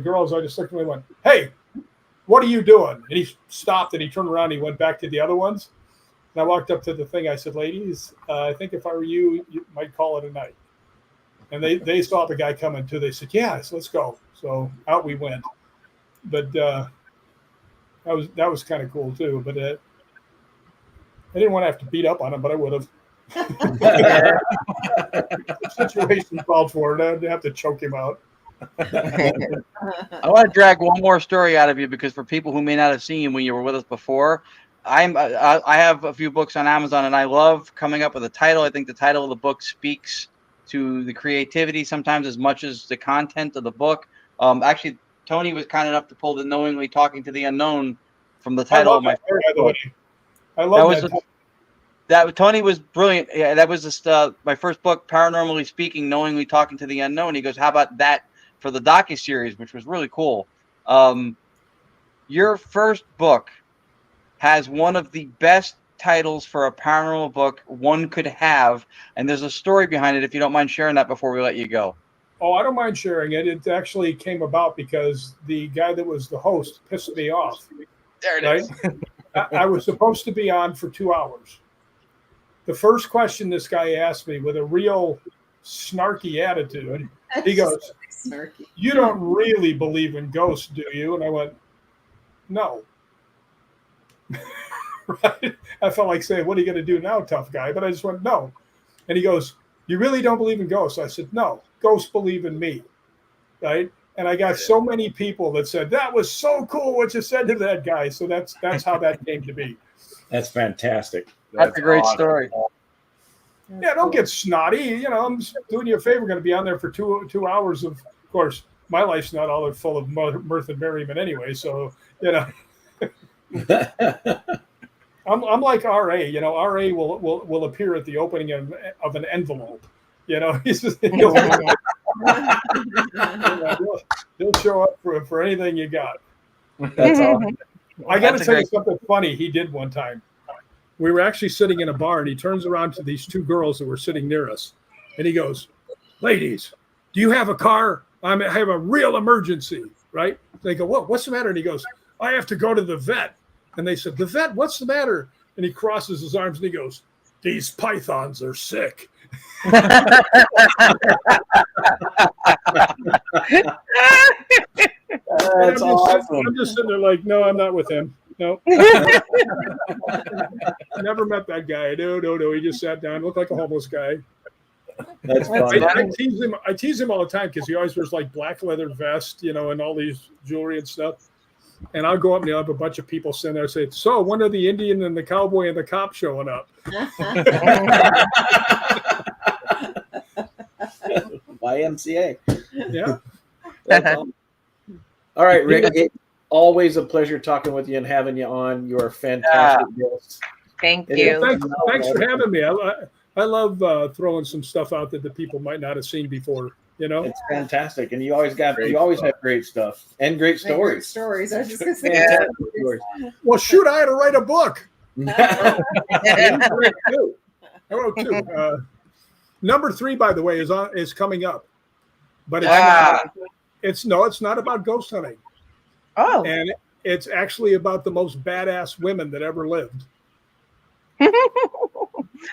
girls. I just looked at him and went, "Hey, what are you doing?" And he stopped, and he turned around, and he went back to the other ones. And I walked up to the thing. I said, "Ladies, I think if I were you, you might call it a night." And they saw the guy coming too. They said, "Yeah, so let's go." So out we went. But that was kind of cool too. But I didn't want to have to beat up on him, but I would have. The situation called for it. I'd have to choke him out. I want to drag one more story out of you, because for people who may not have seen you when you were with us before, I have a few books on Amazon, and I love coming up with a title. I think the title of the book speaks to the creativity sometimes as much as the content of the book. Actually, Tony was kind enough to pull the Knowingly Talking to the Unknown from the title of my first book. I love that. Tony was brilliant. Yeah, that was just my first book, Paranormally Speaking, Knowingly Talking to the Unknown. He goes, "How about that for the docuseries," which was really cool. Your first book has one of the best titles for a paranormal book one could have, and there's a story behind it, if you don't mind sharing that before we let you go. Oh, I don't mind sharing it. It actually came about because the guy that was the host pissed me off. There it is. I was supposed to be on for 2 hours. The first question this guy asked me with a real snarky attitude, he goes, "You don't really believe in ghosts, do you?" And I went, "No." Right? I felt like saying, "What are you going to do now, tough guy?" But I just went, "No." And he goes, "You really don't believe in ghosts?" I said, "No, ghosts believe in me." Right? And I got so many people that said, "That was so cool what you said to that guy." So that's how that came to be. That's fantastic. That's a great story. Yeah, don't get snotty. I'm just doing you a favor. We're going to be on there for two hours. Of course, my life's not all full of mirth and merriment anyway. So, I'm like RA. RA will appear at the opening of an envelope. He's just, he'll show up for anything you got. That's awesome. I got to tell you something funny he did one time. We were actually sitting in a bar, and he turns around to these two girls that were sitting near us, and he goes, "Ladies, do you have a car? I have a real emergency," right? They go, "What's the matter?" And he goes, "I have to go to the vet." And they said, "The vet? What's the matter?" And he crosses his arms and he goes, "These pythons are sick." That's awesome. I'm just sitting there like, no, I'm not with him. No. Never met that guy. No. He just sat down, looked like a homeless guy. That's funny. I tease him all the time because he always wears like black leather vest, and all these jewelry and stuff. And I'll go up and I'll have a bunch of people sitting there and say, "So when are the Indian and the cowboy and the cop showing up?" YMCA. Yeah. All right, Rick. It's always a pleasure talking with you and having you on. You are fantastic guests. Thank you. Thanks for having me. I love throwing some stuff out that the people might not have seen before. It's fantastic, and you always have great stuff and great stories. Stories. I was just gonna say. Yeah. Well, shoot, I had to write a book. I wrote two. Number 3, by the way, is coming up, but it's not about ghost hunting. Oh, and it's actually about the most badass women that ever lived.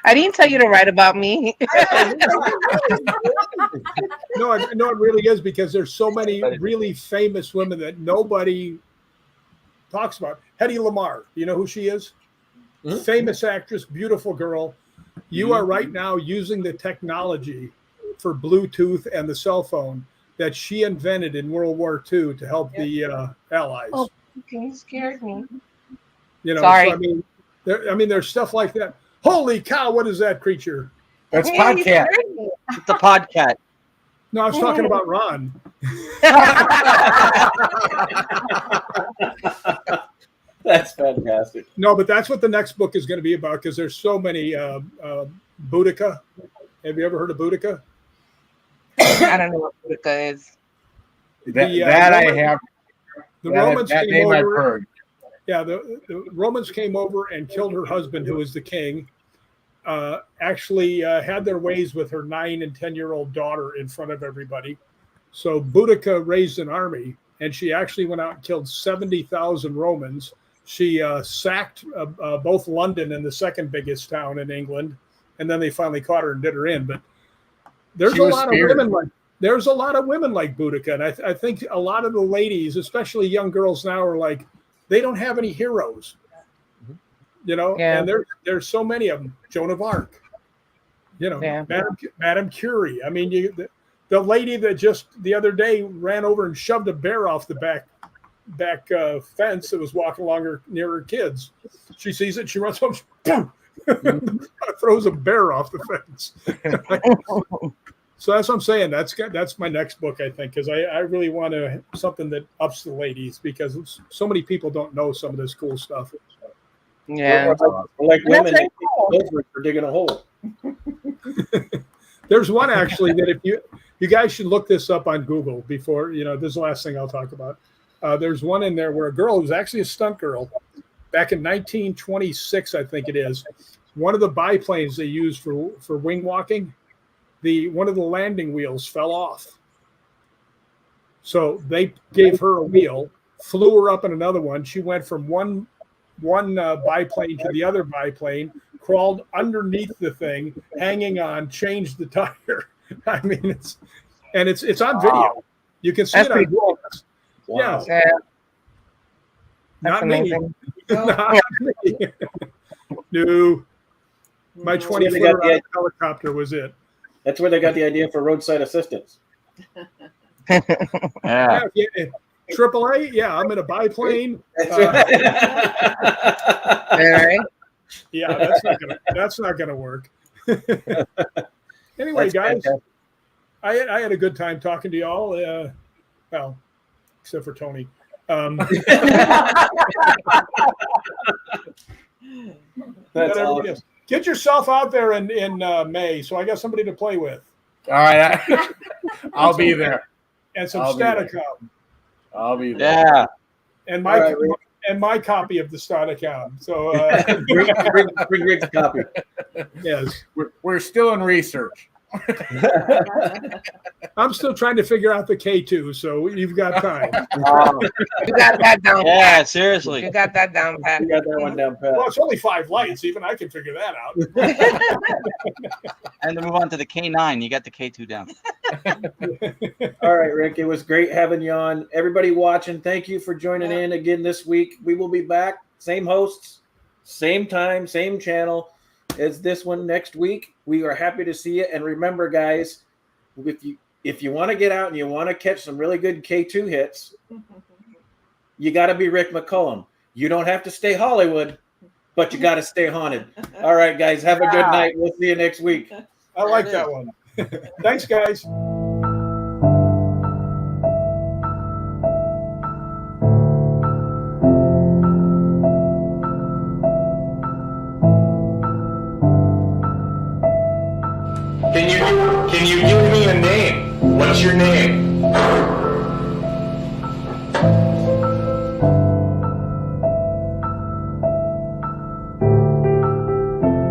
I didn't tell you to write about me. No, it really is, because there's so many really famous women that nobody talks about. Hedy Lamarr, do you know who she is? famous actress, beautiful girl. You are right now using the technology for Bluetooth and the cell phone that she invented in World War II to help the Allies. Oh, okay, you scared me. You know, Sorry. So, I mean, there's stuff like that. Holy cow! What is that creature? That's Podcat. It's the Podcat. No, I was talking about Ron. That's fantastic. No, but that's what the next book is going to be about because there's so many Boudica. Have you ever heard of Boudica? I don't know what Boudica is. I have. The Romans that came name over. I've heard. Yeah, the Romans came over and killed her husband, who was the king. Actually had their ways with her 9 and 10-year-old daughter in front of everybody. So Boudica raised an army, and she actually went out and killed 70,000 Romans. She sacked both London and the second biggest town in England, and then they finally caught her and did her in. But there's a lot of women like Boudica, and I think a lot of the ladies, especially young girls now, are like, they don't have any heroes. You know, and there's so many of them. Joan of Arc, you know, Madame Curie. I mean, the lady that just the other day ran over and shoved a bear off the back fence that was walking along near her kids. She sees it, she runs home, boom, throws a bear off the fence. So that's what I'm saying. That's my next book, I think, because I really want something that ups the ladies because so many people don't know some of this cool stuff. Yeah, like women for digging a hole. There's one actually that if you guys should look this up on Google before, you know, this is the last thing I'll talk about. There's one in there where a girl who was actually a stunt girl back in 1926, I think it is. One of the biplanes they used for wing walking, one of the landing wheels fell off. So they gave her a wheel, flew her up in another one. She went from one biplane to the other biplane, crawled underneath the thing, hanging on, changed the tire. I mean, it's on video. You can see it on Google. Wow. Yeah. That's Not me. amazing. Not me. No. My 20-foot helicopter was it. That's where they got the idea for roadside assistance. Yeah. AAA, yeah, I'm in a biplane. Yeah, that's not gonna work. Anyway, guys, I had a good time talking to y'all. Well, except for Tony. That's awesome. Get yourself out there in May, so I got somebody to play with. All right, I'll be there. And some Staticom. I'll be there. Yeah. And my copy of the Staticom. So bring Rick's copy. Yes, we're still in research. I'm still trying to figure out the K2, so you've got time. You got that down. Yeah, seriously. You got that down pat. You got that one down pat. Well, it's only 5 lights. Even I can figure that out. And then move on to the K9. You got the K2 down. All right, Rick. It was great having you on. Everybody watching, thank you for joining in again this week. We will be back. Same hosts, same time, same channel as this one next week. We are happy to see you. And remember, guys, if you want to get out and you want to catch some really good K2 hits, you got to be Rick McCallum. You don't have to stay Hollywood, but you got to stay haunted. All right, guys, have a good night. We'll see you next week. I like that one. Thanks, guys. Can you give me a name? What's your name?